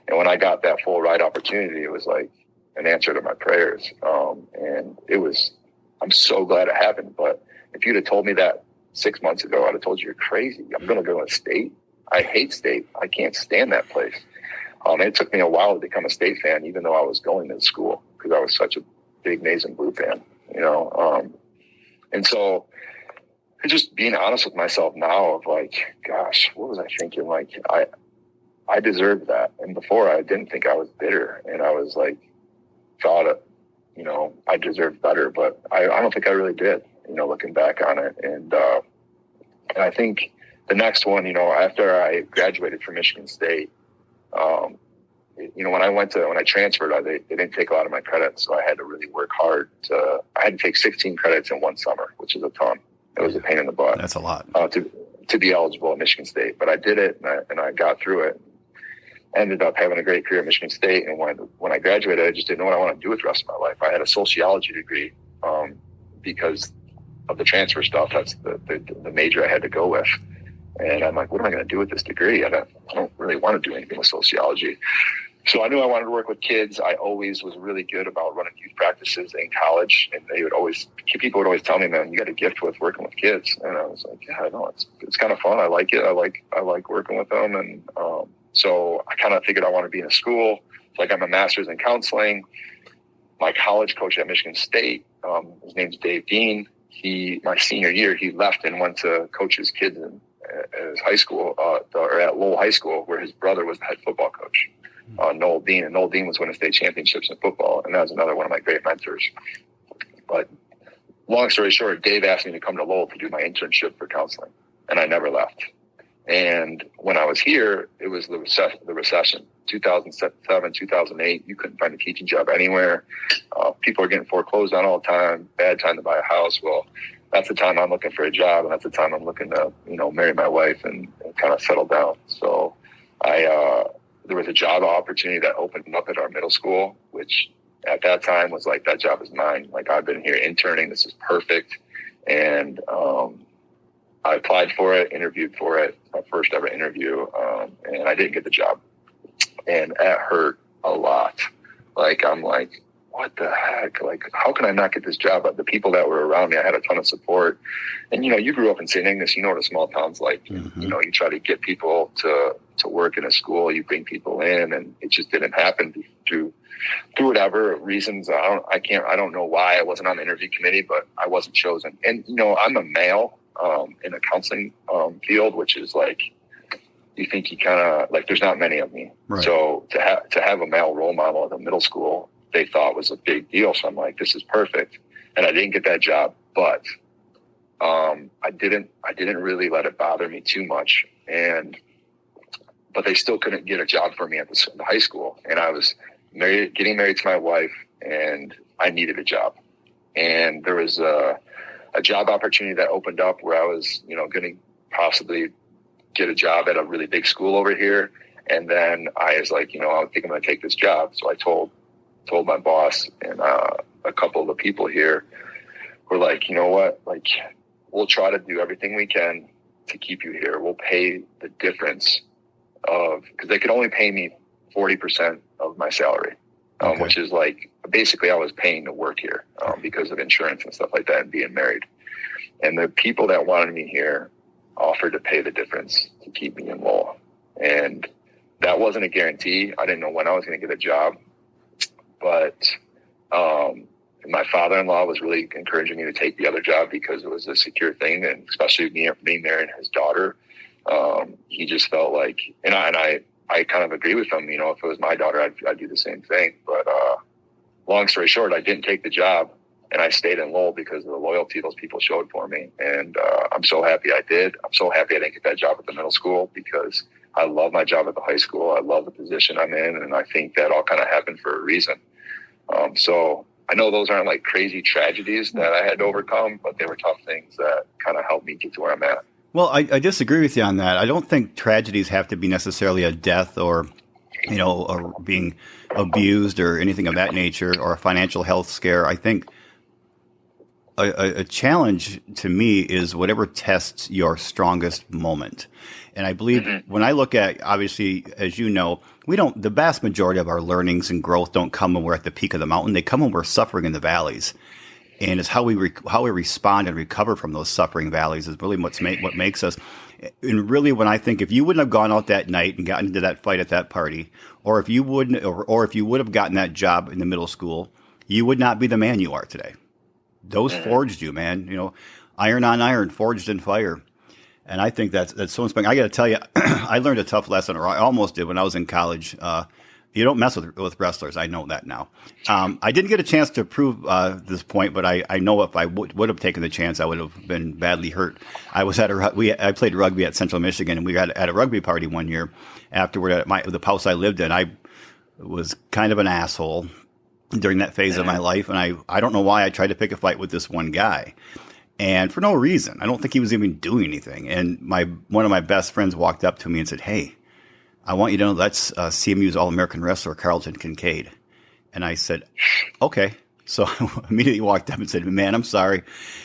S3: And when I got that full ride opportunity, it was like an answer to my prayers. And I'm so glad it happened. But if you'd have told me that 6 months ago, I'd have told you, you're crazy. I'm going to go to State. I hate State. I can't stand that place. And it took me a while to become a State fan, even though I was going to school, because I was such a big Maize and Blue fan, you know? And so just being honest with myself now of like, gosh, what was I thinking? Like, I deserved that. And before, I didn't think I was bitter. And I was like, thought, you know, I deserved better, but I don't think I really did, you know, looking back on it. And I think the next one, you know, after I graduated from Michigan State, you know, when I transferred, they didn't take a lot of my credits. So I had to really work hard I had to take 16 credits in one summer, which is a ton. It was a pain in the butt.
S2: That's a lot.
S3: To be eligible at Michigan State. But I did it, and I got through it. Ended up having a great career at Michigan State. And when I graduated, I just didn't know what I wanted to do with the rest of my life. I had a sociology degree because of the transfer stuff. That's the major I had to go with. And I'm like, what am I going to do with this degree? I don't really want to do anything with sociology. So I knew I wanted to work with kids. I always was really good about running youth practices in college. And people would always tell me, man, you got a gift with working with kids. And I was like, yeah, I know. It's kind of fun. I like it. I like working with them. And so I kind of figured I want to be in a school. So I got my master's in counseling. My college coach at Michigan State, his name's Dave Dean. My senior year, he left and went to coach his kids at his high school, or at Lowell High School, where his brother was the head football coach, Noel Dean. And Noel Dean was winning state championships in football. And that was another one of my great mentors. But long story short, Dave asked me to come to Lowell to do my internship for counseling. And I never left. And when I was here, it was the recession, 2007, 2008. You couldn't find a teaching job anywhere. People are getting foreclosed on all the time. Bad time to buy a house. Well, that's the time I'm looking for a job, and that's the time I'm looking to, you know, marry my wife and kind of settle down. So there was a job opportunity that opened up at our middle school, which at that time was like, that job is mine. Like, I've been here interning. This is perfect. And I applied for it, interviewed for it, my first ever interview, and I didn't get the job. And it hurt a lot. Like, I'm like, what the heck? Like, how can I not get this job? But the people that were around me, I had a ton of support. And, you know, you grew up in St. Ignace, you know what a small town's like. Mm-hmm. You know, you try to get people to work in a school, you bring people in, and it just didn't happen through whatever reasons. I don't know why I wasn't on the interview committee, but I wasn't chosen. And, you know, I'm a male in a counseling field, which is like, you think you kind of, like, there's not many of me. Right. So to have a male role model at the middle school, they thought was a big deal. So I'm like, this is perfect. And I didn't get that job, but I didn't really let it bother me too much. But they still couldn't get a job for me at the high school. And I was getting married to my wife, and I needed a job. And there was a job opportunity that opened up where I was, you know, going to possibly get a job at a really big school over here. And then I was like, you know, I think I'm going to take this job. So I told told my boss and a couple of the people here were like, you know what, like, we'll try to do everything we can to keep you here. We'll pay the difference because they could only pay me 40% of my salary, which is like, basically I was paying to work here because of insurance and stuff like that and being married. And the people that wanted me here offered to pay the difference to keep me in Lowell. And that wasn't a guarantee. I didn't know when I was going to get a job, but my father-in-law was really encouraging me to take the other job because it was a secure thing. And especially me being married and his daughter, he just felt like, and I kind of agree with him. You know, if it was my daughter, I'd do the same thing. But long story short, I didn't take the job, and I stayed in Lowell because of the loyalty those people showed for me. And I'm so happy I did. I'm so happy I didn't get that job at the middle school because I love my job at the high school. I love the position I'm in, and I think that all kind of happened for a reason. So I know those aren't like crazy tragedies that I had to overcome, but they were tough things that kind of helped me get to where I'm at.
S2: Well, I disagree with you on that. I don't think tragedies have to be necessarily a death or, you know, or being abused or anything of that nature or a financial health scare. I think a challenge to me is whatever tests your strongest moment. And I believe when I look at, obviously, as you know, the vast majority of our learnings and growth don't come when we're at the peak of the mountain. They come when we're suffering in the valleys. And it's how we respond and recover from those suffering valleys is really what makes us. And really, when I think if you wouldn't have gone out that night and gotten into that fight at that party, or if you wouldn't, or if you would have gotten that job in the middle school, you would not be the man you are today. Those forged you, man. You know, iron on iron, forged in fire. And I think that's so inspiring. I got to tell you, I learned a tough lesson, or I almost did when I was in college. You don't mess with wrestlers. I know that now. I didn't get a chance to prove this point, but I know if I would have taken the chance, I would have been badly hurt. I was at I played rugby at Central Michigan, and we got at a rugby party one year afterward at the house I lived in. I was kind of an asshole during that phase of my life, and I don't know why I tried to pick a fight with this one guy. And for no reason. I don't think he was even doing anything. And one of my best friends walked up to me and said, "Hey, I want you to know that's CMU's All-American wrestler, Carlton Kincaid." And I said, "Okay." So I immediately walked up and said, "Man, I'm sorry."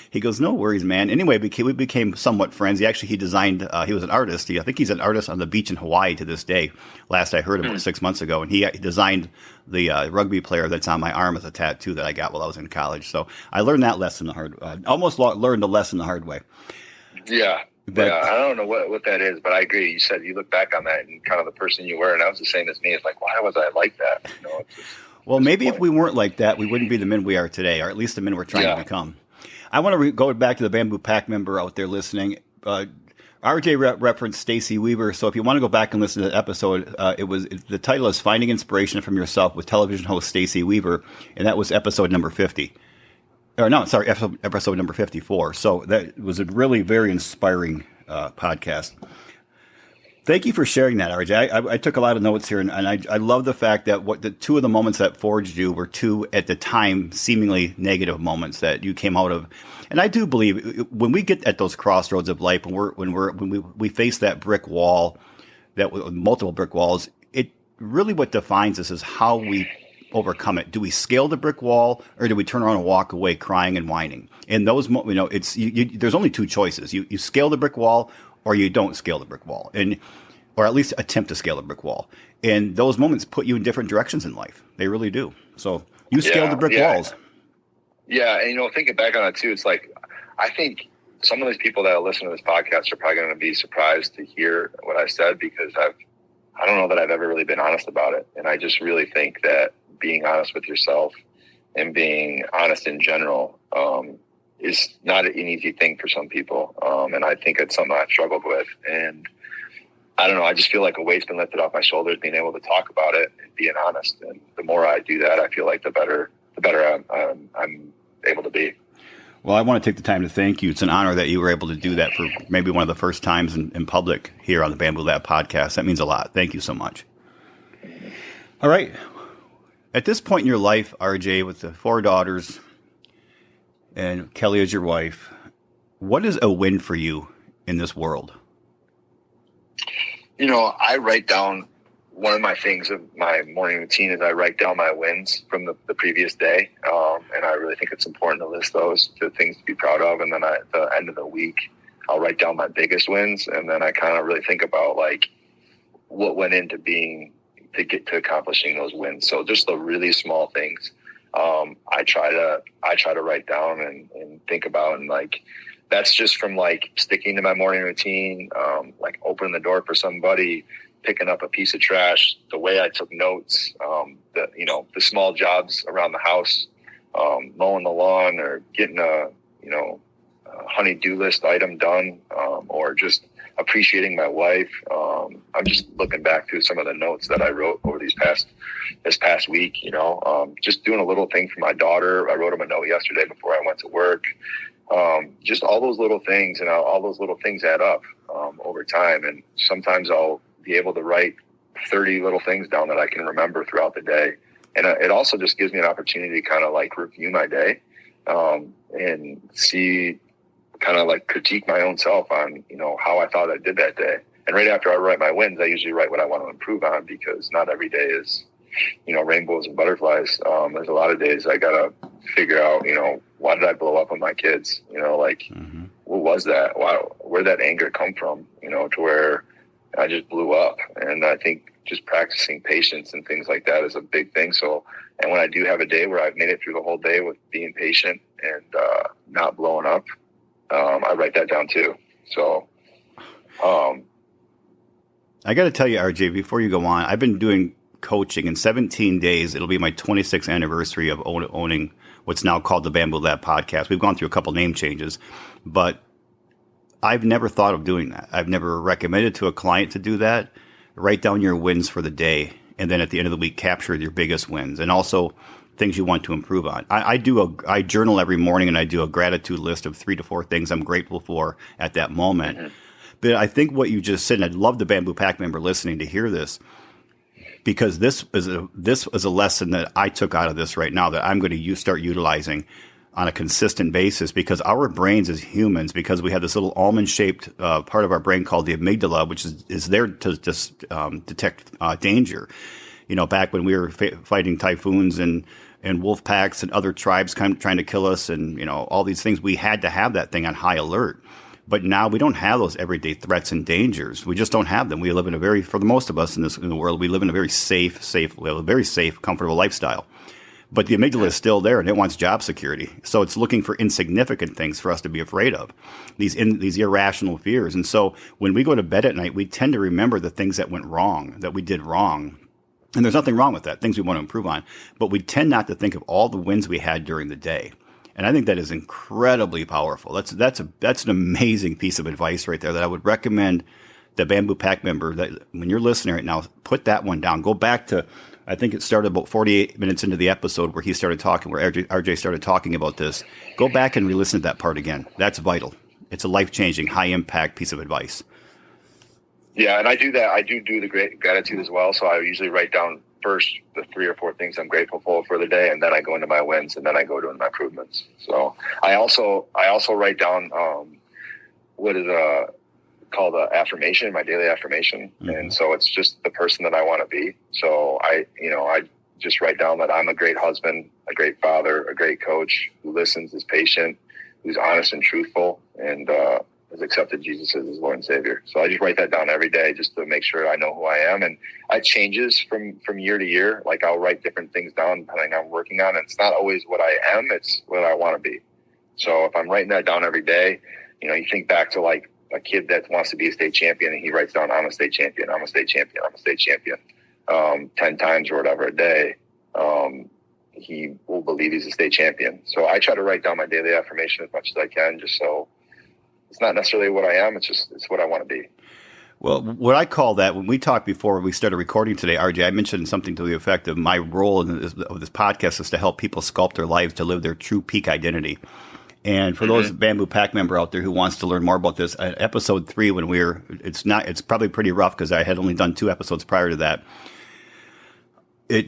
S2: He goes, "No worries, man." Anyway, we became somewhat friends. He designed, he was an artist. I think he's an artist on the beach in Hawaii to this day. Last I heard about 6 months ago. And he designed the rugby player that's on my arm as a tattoo that I got while I was in college. So I learned that lesson almost learned the lesson the hard way.
S3: Yeah. I don't know what that is, but I agree. You said you look back on that and kind of the person you were, and that was the same as me. It's like, why was I like that? You know,
S2: well, maybe if we weren't like that, we wouldn't be the men we are today, or at least the men we're trying to become. I want to go back to the Bamboo Pack member out there listening. RJ referenced Stacy Weaver, so if you want to go back and listen to the episode, the title is "Finding Inspiration from Yourself" with television host Stacy Weaver, and that was episode number 50. Or no, sorry, episode number 54. So that was a really very inspiring podcast. Thank you for sharing that, RJ. I took a lot of notes here, and I love the fact that the two of the moments that forged you were two, at the time, seemingly negative moments that you came out of. And I do believe when we get at those crossroads of life, when we face that brick wall, multiple brick walls, it really what defines us is how we overcome it. Do we scale the brick wall, or do we turn around and walk away crying and whining? And those, there's only two choices. You scale the brick wall, or you don't scale the brick wall, or at least attempt to scale the brick wall. And those moments put you in different directions in life. They really do. So you scaled the brick walls.
S3: Yeah, and thinking back on it too, it's like I think some of these people that listen to this podcast are probably going to be surprised to hear what I said, because I don't know that I've ever really been honest about it. And I just really think that being honest with yourself and being honest in general is not an easy thing for some people. And I think it's something I've struggled with. And I don't know, I just feel like a weight's been lifted off my shoulders being able to talk about it and being honest. And the more I do that, I feel like the better I'm able to be.
S2: Well, I want to take the time to thank you. It's an honor that you were able to do that for maybe one of the first times in public here on the Bamboo Lab podcast. That means a lot. Thank you so much. All right. At this point in your life, RJ, with the 4 daughters and Kelli as your wife, what is a win for you in this world?
S3: I write down one of my things of my morning routine is I write down my wins from the previous day. And I really think it's important to list those, the things to be proud of. And then at the end of the week, I'll write down my biggest wins. And then I kind of really think about like what went into to get to accomplishing those wins. So just the really small things, I try to write down and think about, and like, that's just from like sticking to my morning routine, like opening the door for somebody, picking up a piece of trash, the way I took notes, the small jobs around the house, mowing the lawn or getting a honey-do list item done, or just appreciating my wife. I'm just looking back through some of the notes that I wrote over this past week, just doing a little thing for my daughter. I wrote him a note yesterday before I went to work. Just all those little things, and all those little things add up over time. And sometimes I'll be able to write 30 little things down that I can remember throughout the day. And it also just gives me an opportunity to kind of like review my day, and see, kind of like critique my own self on, how I thought I did that day. And right after I write my wins, I usually write what I want to improve on, because not every day is, rainbows and butterflies. There's a lot of days I got to figure out, why did I blow up on my kids? What was that? Where'd that anger come from? To where I just blew up. And I think just practicing patience and things like that is a big thing. So, and when I do have a day where I've made it through the whole day with being patient and not blowing up, I write that down too. So,
S2: I got to tell you, RJ, before you go on, I've been doing coaching in 17 days. It'll be my 26th anniversary of owning what's now called the Bamboo Lab podcast. We've gone through a couple name changes, but I've never thought of doing that. I've never recommended to a client to do that. Write down your wins for the day, and then at the end of the week, capture your biggest wins, and also things you want to improve on. I journal every morning, and I do a gratitude list of 3 to 4 things I'm grateful for at that moment. Mm-hmm. But I think what you just said, and I'd love the Bamboo Pack member listening to hear this, because this is a lesson that I took out of this right now that I'm going to start utilizing on a consistent basis, because our brains as humans, because we have this little almond-shaped part of our brain called the amygdala, which is there to just detect danger. Back when we were fighting typhoons and wolf packs and other tribes trying to kill us, and all these things, we had to have that thing on high alert. But now we don't have those everyday threats and dangers. We just don't have them. We live in for the most of us in the world, we live in a very safe, we have a very safe, comfortable lifestyle. But the amygdala is still there, and it wants job security. So it's looking for insignificant things for us to be afraid of, these irrational fears. And so when we go to bed at night, we tend to remember the things that went wrong, that we did wrong. And there's nothing wrong with that, things we want to improve on. But we tend not to think of all the wins we had during the day. And I think that is incredibly powerful. That's an amazing piece of advice right there that I would recommend the Bamboo Pack member, that when you're listening right now, put that one down. Go back to, I think it started about 48 minutes into the episode where he started talking, where RJ started talking about this. Go back and re-listen to that part again. That's vital. It's a life-changing, high-impact piece of advice.
S3: Yeah, and I do that. I do the great gratitude as well. So I usually write down first the 3 or 4 things I'm grateful for the day, and then I go into my wins, and then I go to my improvements. So I also write down what is called an affirmation, my daily affirmation. Mm-hmm. And so it's just the person that I want to be. So I just write down that I'm a great husband, a great father, a great coach who listens, is patient, who's honest and truthful, and has accepted Jesus as his Lord and Savior. So I just write that down every day just to make sure I know who I am. And it changes from year to year. Like I'll write different things down depending on what I'm working on. And it's not always what I am, it's what I want to be. So if I'm writing that down every day, you think back to like a kid that wants to be a state champion, and he writes down, I'm a state champion, I'm a state champion, I'm a state champion, 10 times or whatever a day, he will believe he's a state champion. So I try to write down my daily affirmation as much as I can, just so it's not necessarily what I am, it's what I want to be.
S2: Well, what I call that, when we talked before we started recording today, RJ, I mentioned something to the effect of my role of this podcast is to help people sculpt their lives to live their true peak identity. And for those Bamboo Pack member out there who wants to learn more about this, episode 3, when it's probably pretty rough because I had only done 2 episodes prior to that.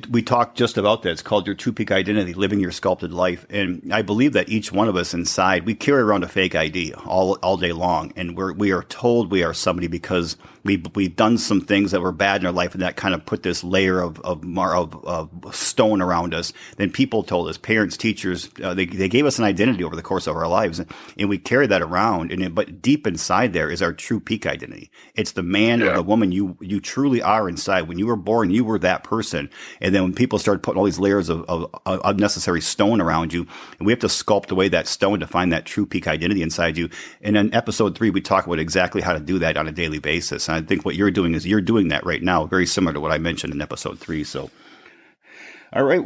S2: we talked just about that. It's called your true peak identity, living your sculpted life. And I believe that each one of us inside, we carry around a fake ID all day long. And we are told we are somebody because we've done some things that were bad in our life, and that kind of put this layer of stone around us. Then people told us, parents, teachers, they gave us an identity over the course of our lives, and we carry that around. But deep inside there is our true peak identity. It's the man or the woman you truly are inside. When you were born, you were that person. And then when people started putting all these layers of unnecessary stone around you, and we have to sculpt away that stone to find that true peak identity inside you. And in episode 3, we talk about exactly how to do that on a daily basis. And I think what you're doing is you're doing that right now, very similar to what I mentioned in episode 3. So, all right,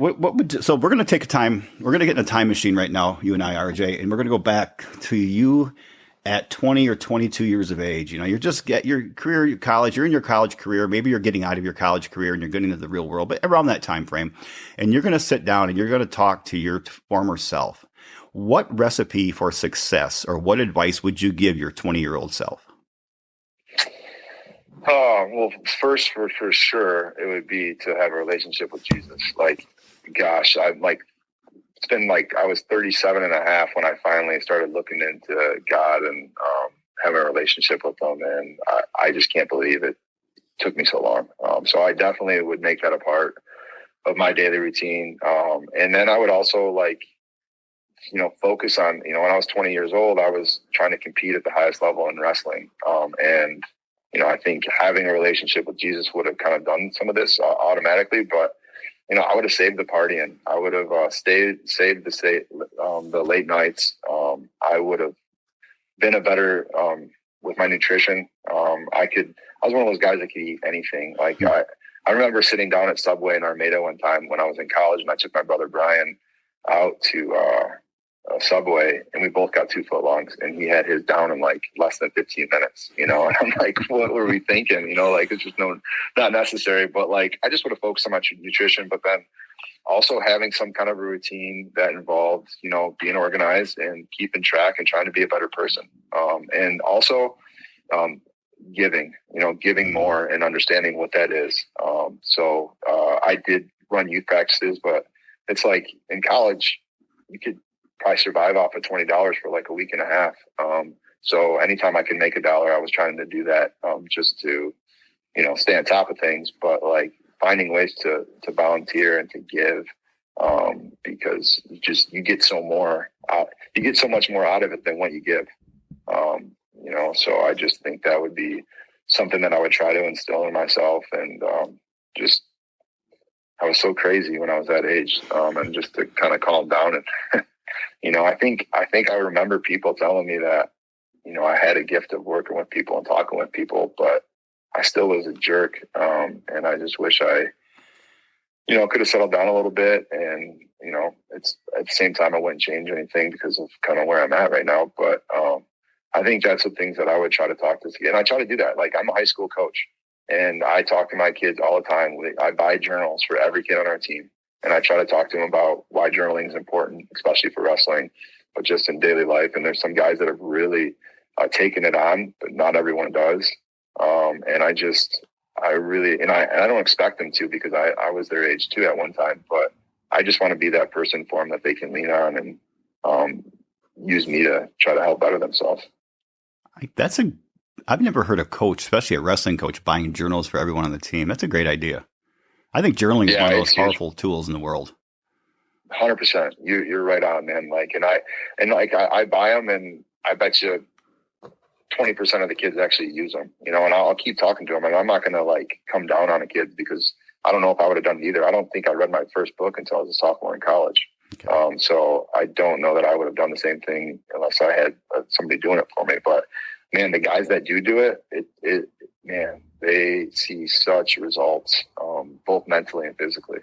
S2: so we're going to take a time. We're going to get in a time machine right now, you and I, RJ, and we're going to go back to you at 20 or 22 years of age. You're just at your career, your college, you're in your college career. Maybe you're getting out of your college career and you're getting into the real world, but around that time frame. And you're going to sit down and you're going to talk to your former self. What recipe for success or what advice would you give your 20-year-old self?
S3: Well, first, for sure, it would be to have a relationship with Jesus. It's been I was 37 and a half when I finally started looking into God and having a relationship with him. And I just can't believe it took me so long. So I definitely would make that a part of my daily routine. And then I would also focus on, when I was 20 years old, I was trying to compete at the highest level in wrestling. And I think having a relationship with Jesus would have kind of done some of this automatically, but I would have saved the partying. I would have saved the late nights. I would have been a better with my nutrition. I was one of those guys that could eat anything. I remember sitting down at Subway in Armada one time when I was in college, and I took my brother Brian out to Subway, and we both got 2 footlongs, and he had his down in less than 15 minutes, and I'm like, what were we thinking? It's just not necessary, but I just would have focused on my nutrition, but then also having some kind of a routine that involved, being organized and keeping track and trying to be a better person. And also giving more and understanding what that is. So I did run youth practices, but it's in college, you could probably survive off of $20 for a week and a half. So anytime I could make $1, I was trying to do that just to, stay on top of things, but finding ways to volunteer and to give because you get so much more out of it than what you give. So I just think that would be something that I would try to instill in myself. And I was so crazy when I was that age, and just to kind of calm down and, I think I remember people telling me that, I had a gift of working with people and talking with people, but I still was a jerk. And I just wish I, could have settled down a little bit. And, it's at the same time, I wouldn't change anything because of kind of where I'm at right now. But I think that's the things that I would try to talk to. And I try to do that. I'm a high school coach, and I talk to my kids all the time. I buy journals for every kid on our team. And I try to talk to them about why journaling is important, especially for wrestling, but just in daily life. And there's some guys that have really taken it on, but not everyone does. And I don't expect them to, because I was their age too at one time, but I just want to be that person for them that they can lean on and use me to try to help better themselves.
S2: I've never heard a coach, especially a wrestling coach, buying journals for everyone on the team. That's a great idea. I think journaling is one of those powerful tools in the world.
S3: 100%. You're right on, man. I buy them, and I bet you 20% of the kids actually use them, and I'll keep talking to them, and I'm not going to come down on the kids, because I don't know if I would have done it either. I don't think I read my first book until I was a sophomore in college. Okay. So I don't know that I would have done the same thing unless I had somebody doing it for me. But man, the guys that do it, they see such results, both mentally and physically.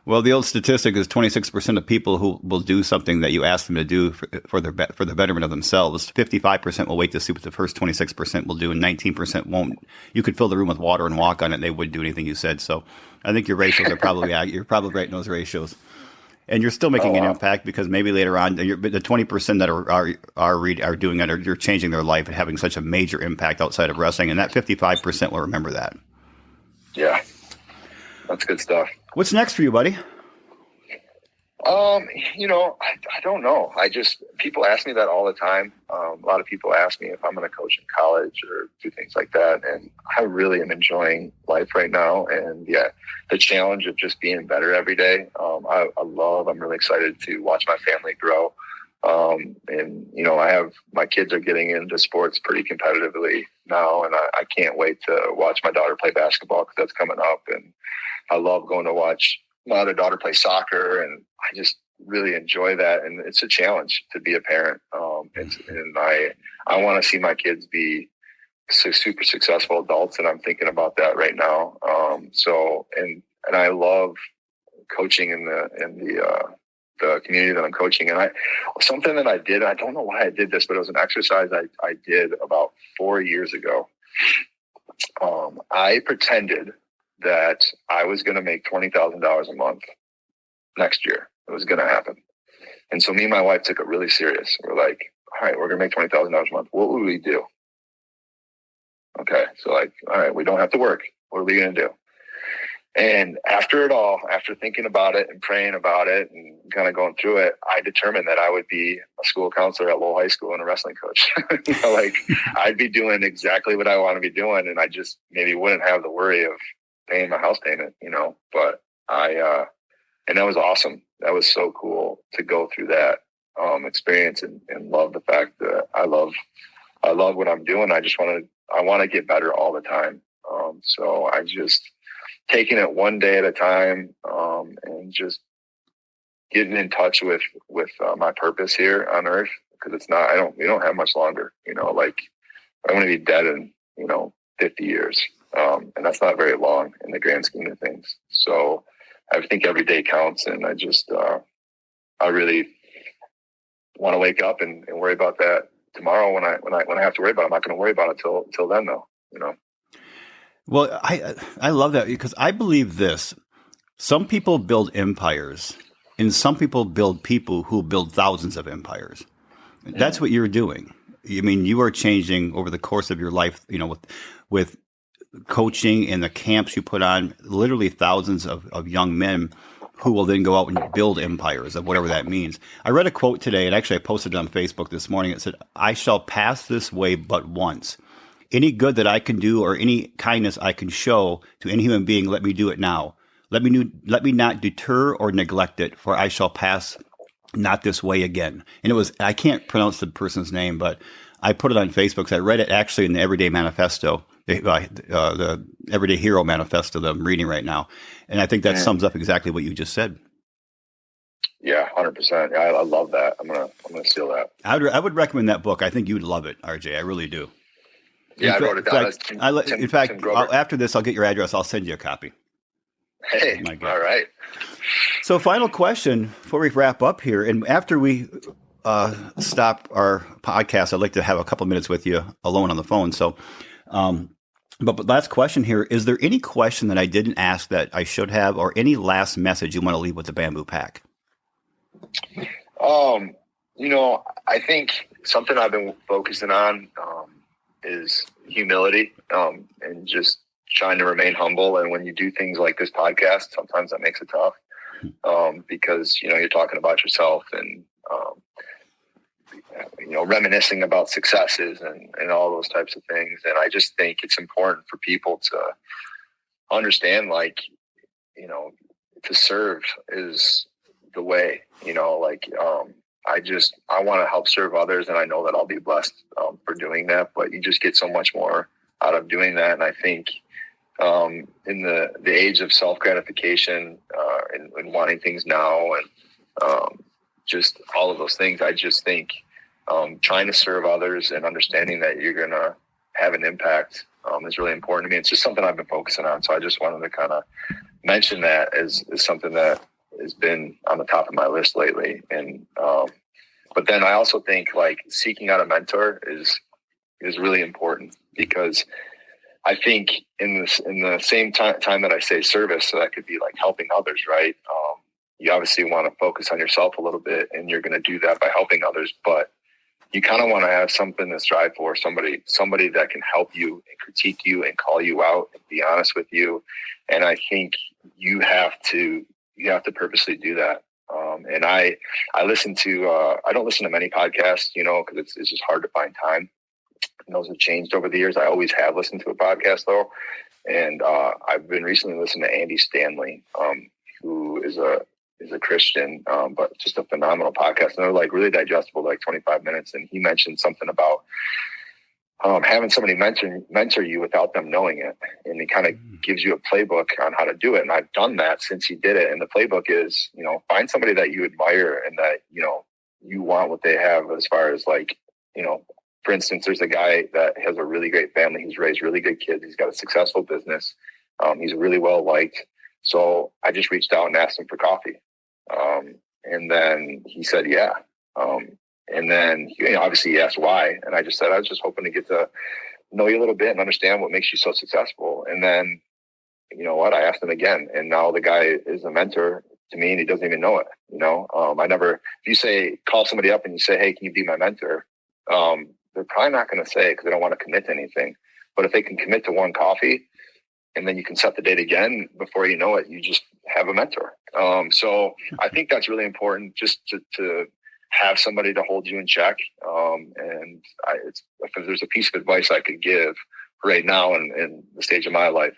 S2: Well, the old statistic is 26% of people who will do something that you ask them to do for the betterment of themselves. 55% will wait to see what the first 26% will do, and 19% won't. You could fill the room with water and walk on it, and they wouldn't do anything you said. So I think your ratios are probably you're probably right in those ratios. And you're still making an impact, because maybe later on, the 20% that are doing it, you're changing their life and having such a major impact outside of wrestling, and that 55% will remember that.
S3: Yeah, that's good stuff.
S2: What's next for you, buddy?
S3: I don't know. People ask me that all the time. A lot of people ask me if I'm going to coach in college or do things like that. And I really am enjoying life right now. And the challenge of just being better every day. I'm really excited to watch my family grow. My kids are getting into sports pretty competitively now. And I can't wait to watch my daughter play basketball because that's coming up. And I love going to watch my other daughter play soccer, and I just really enjoy that. And it's a challenge to be a parent. I want to see my kids be super successful adults, and I'm thinking about that right now. And I love coaching in the community that I'm coaching. And something that I did, I don't know why I did this, but it was an exercise I did about 4 years ago. I pretended that I was going to make $20,000 a month next year. It was going to happen. And so me and my wife took it really serious. We're like, all right, we're going to make $20,000 a month. What would we do? Okay. So all right, we don't have to work. What are we going to do? And after thinking about it and praying about it and kind of going through it, I determined that I would be a school counselor at Lowell High School and a wrestling coach. I'd be doing exactly what I want to be doing. And I just maybe wouldn't have the worry of paying my house payment, but and that was awesome. That was so cool to go through that experience and love the fact that I love what I'm doing. I want to get better all the time. So I just taking it one day at a time, and just getting in touch with my purpose here on earth. Cause we don't have much longer, I'm going to be dead in, 50 years. And that's not very long in the grand scheme of things. So I think every day counts. And I really want to wake up and worry about that tomorrow when I have to worry about it. I'm not going to worry about it till then though,
S2: Well, I love that because I believe this. Some people build empires and some people build people who build thousands of empires. That's what you're doing. I mean, you are changing over the course of your life, with coaching and the camps you put on, literally thousands of young men who will then go out and build empires of whatever that means. I read a quote today, and actually I posted it on Facebook this morning. It said, "I shall pass this way but once. Any good that I can do or any kindness I can show to any human being, let me do it now. Let me not deter or neglect it, for I shall pass not this way again." And it was, I can't pronounce the person's name, but I put it on Facebook because I read it actually in the Everyday Manifesto, the Everyday Hero Manifesto that I'm reading right now. And I think that sums up exactly what you just said.
S3: Yeah, 100%. I love that. I'm gonna steal that.
S2: I would recommend that book. I think you'd love it, RJ. I really do.
S3: Yeah, I wrote it down.
S2: In fact, after this, I'll get your address. I'll send you a copy.
S3: Hey, all right.
S2: So final question before we wrap up here. And after we stop our podcast, I'd like to have a couple minutes with you alone on the phone. So, but last question here. Is there any question that I didn't ask that I should have, or any last message you want to leave with the Bamboo Pack?
S3: I think something I've been focusing on is humility, and just trying to remain humble. And when you do things like this podcast, sometimes that makes it tough, because, you're talking about yourself and, reminiscing about successes and all those types of things. And I just think it's important for people to understand, to serve is the way, I want to help serve others, and I know that I'll be blessed for doing that, but you just get so much more out of doing that. And I think in the age of self-gratification and wanting things now and just all of those things, I just think trying to serve others and understanding that you're going to have an impact is really important to me. It's just something I've been focusing on. So I just wanted to kind of mention that as something that has been on the top of my list lately. And but then I also think seeking out a mentor is really important, because I think in the same time that I say service, so that could be helping others, right? You obviously want to focus on yourself a little bit, and you're going to do that by helping others. But you kind of want to have something to strive for, somebody that can help you and critique you and call you out and be honest with you. And I think you have to purposely do that. And I listen to, I don't listen to many podcasts, because it's just hard to find time. And those have changed over the years. I always have listened to a podcast though. And I've been recently listening to Andy Stanley, who is a Christian, but just a phenomenal podcast. And they're like really digestible, like 25 minutes. And he mentioned something about having somebody mentor you without them knowing it. And he kind of gives you a playbook on how to do it. And I've done that since he did it. And the playbook is, find somebody that you admire and that, you want what they have as far as like, for instance, there's a guy that has a really great family. He's raised really good kids. He's got a successful business. He's really well liked. So I just reached out and asked him for coffee. And then he said, yeah. And then obviously he asked why. And I just said, I was just hoping to get to know you a little bit and understand what makes you so successful. And then, you know what, I asked him again. And now the guy is a mentor to me and he doesn't even know it. If you say, call somebody up and you say, hey, can you be my mentor? They're probably not going to say it because they don't want to commit to anything. But if they can commit to one coffee and then you can set the date again, before you know it, you just have a mentor. So I think that's really important, just to have somebody to hold you in check. If there's a piece of advice I could give right now in the stage of my life,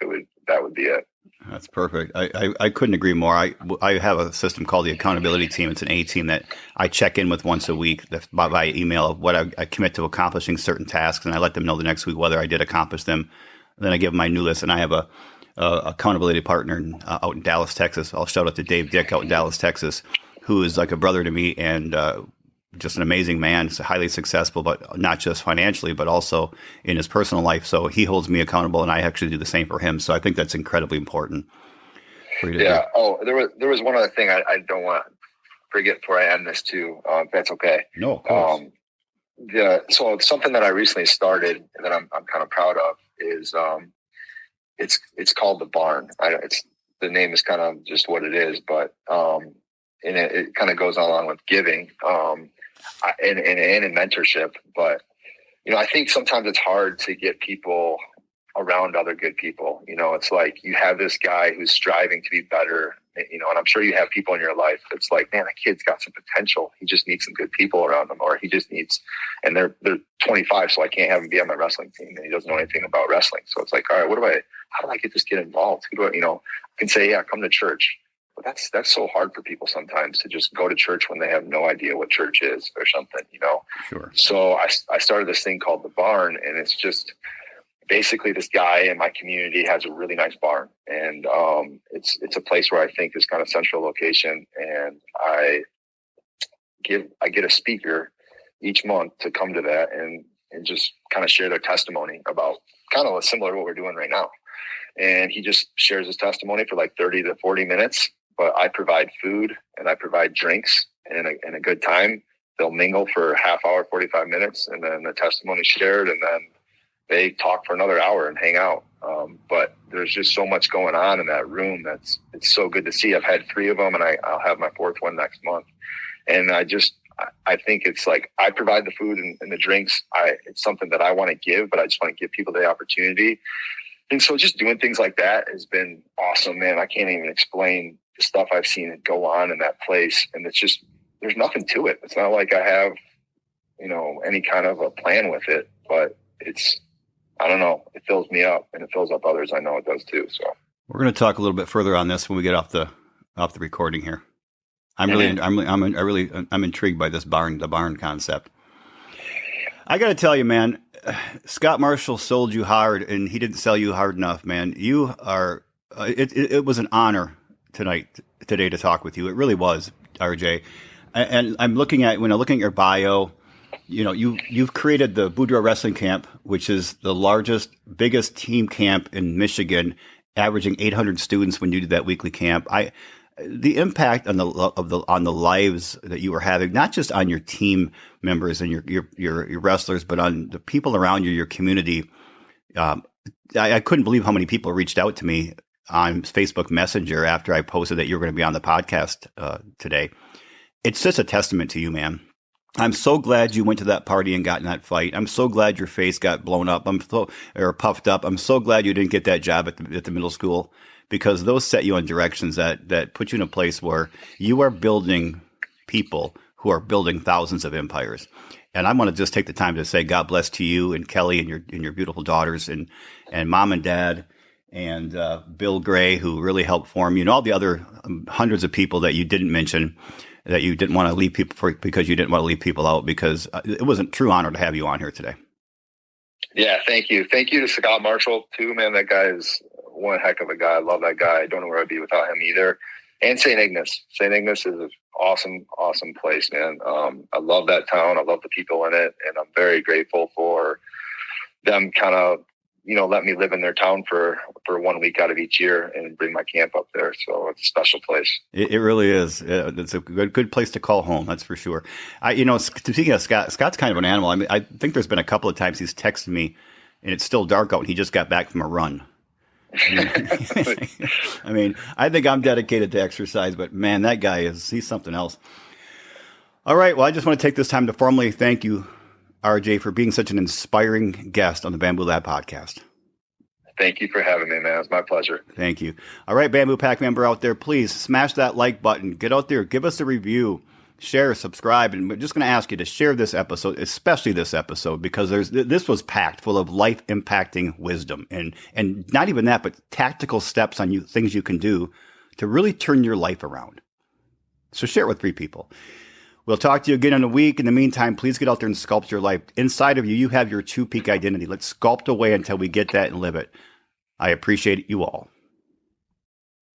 S3: that would be it.
S2: That's perfect. I couldn't agree more. I have a system called the accountability team. It's an A team that I check in with once a week by email of what I commit to accomplishing certain tasks, and I let them know the next week whether I did accomplish them. Then I give them my new list, and I have a accountability partner out in Dallas, Texas. I'll shout out to Dave Dick out in Dallas, Texas, who is like a brother to me and just an amazing man. He's highly successful, but not just financially, but also in his personal life. So he holds me accountable, and I actually do the same for him. So I think that's incredibly important for you to do.
S3: Oh, there was one other thing I don't want to forget before I end this too, if that's okay.
S2: No, of course.
S3: So it's something that I recently started that I'm kind of proud of is it's called The Barn. The name is kind of just what it is, but and it kind of goes along with giving and in mentorship. But I think sometimes it's hard to get people around other good people. It's like you have this guy who's striving to be better, and I'm sure you have people in your life that's like, man, that kid's got some potential. He just needs some good people around him, or he just needs, and they're 25, so I can't have him be on my wrestling team, and he doesn't know anything about wrestling. So it's like, all right, how do I get this kid involved? I can say, yeah, come to church. But that's so hard for people sometimes to just go to church when they have no idea what church is or something,
S2: Sure.
S3: So I started this thing called The Barn, and it's just basically this guy in my community has a really nice barn, and it's a place where I think is kind of central location, and I get a speaker each month to come to that and just kind of share their testimony about kind of similar to what we're doing right now. And he just shares his testimony for like 30 to 40 minutes, but I provide food and I provide drinks and a good time. They'll mingle for a half hour, 45 minutes, and then the testimony shared, and then they talk for another hour and hang out. But there's just so much going on in that room. It's so good to see. I've had 3 of them, and I'll have my 4th one next month. And I think it's like, I provide the food and the drinks. It's something that I want to give, but I just want to give people the opportunity. And so just doing things like that has been awesome, man. I can't even explain the stuff I've seen it go on in that place. And it's just, there's nothing to it. It's not like I have, any kind of a plan with it, but I don't know. It fills me up and it fills up others. I know it does too. So
S2: we're going to talk a little bit further on this when we get off the recording here. I'm intrigued by the barn concept. I got to tell you, man, Scott Marshall sold you hard, and he didn't sell you hard enough, man. You are. It was an honor today to talk with you. It really was, RJ. And I'm looking at your bio. You've created the Boudro Wrestling Camp, which is the biggest team camp in Michigan, averaging 800 students when you did that weekly camp. The impact on the lives that you were having, not just on your team members and your wrestlers, but on the people around you, your community. I couldn't believe how many people reached out to me on Facebook Messenger after I posted that you were going to be on the podcast today. It's just a testament to you, man. I'm so glad you went to that party and got in that fight. I'm so glad your face got blown up. Or puffed up. I'm so glad you didn't get that job at the middle school, because those set you on directions that put you in a place where you are building people who are building thousands of empires. And I want to just take the time to say God bless to you and Kelli and your beautiful daughters and mom and dad and Bill Gray, who really helped form you, and all the other hundreds of people that you didn't mention, that you didn't want to leave people for, because you didn't want to leave people out, because it was a true honor to have you on here today.
S3: Yeah, thank you. Thank you to Scott Marshall too, man. That guy is one heck of a guy. I love that guy. I don't know where I'd be without him either. And St. Ignace. St. Ignace is an awesome, awesome place, man. I love that town. I love the people in it. And I'm very grateful for them kind of, let me live in their town for 1 week out of each year and bring my camp up there. So it's a special place.
S2: It really is. It's a good place to call home. That's for sure. Speaking of Scott, Scott's kind of an animal. I mean, I think there's been a couple of times he's texted me and it's still dark out and he just got back from a run. I mean, I think I'm dedicated to exercise, but man, that guy he's something else. All right. Well, I just want to take this time to formally thank you, RJ, for being such an inspiring guest on the Bamboo Lab podcast.
S3: Thank you for having me, man. It's my pleasure.
S2: Thank you. All right, Bamboo Pack member out there, please smash that like button. Get out there, give us a review, share, subscribe. And we're just going to ask you to share this episode, especially this episode, because this was packed full of life impacting wisdom and not even that, but tactical steps on things you can do to really turn your life around. So share it with 3 people. We'll talk to you again in a week. In the meantime, please get out there and sculpt your life. Inside of you, you have your 2 peak identity. Let's sculpt away until we get that and live it. I appreciate you all.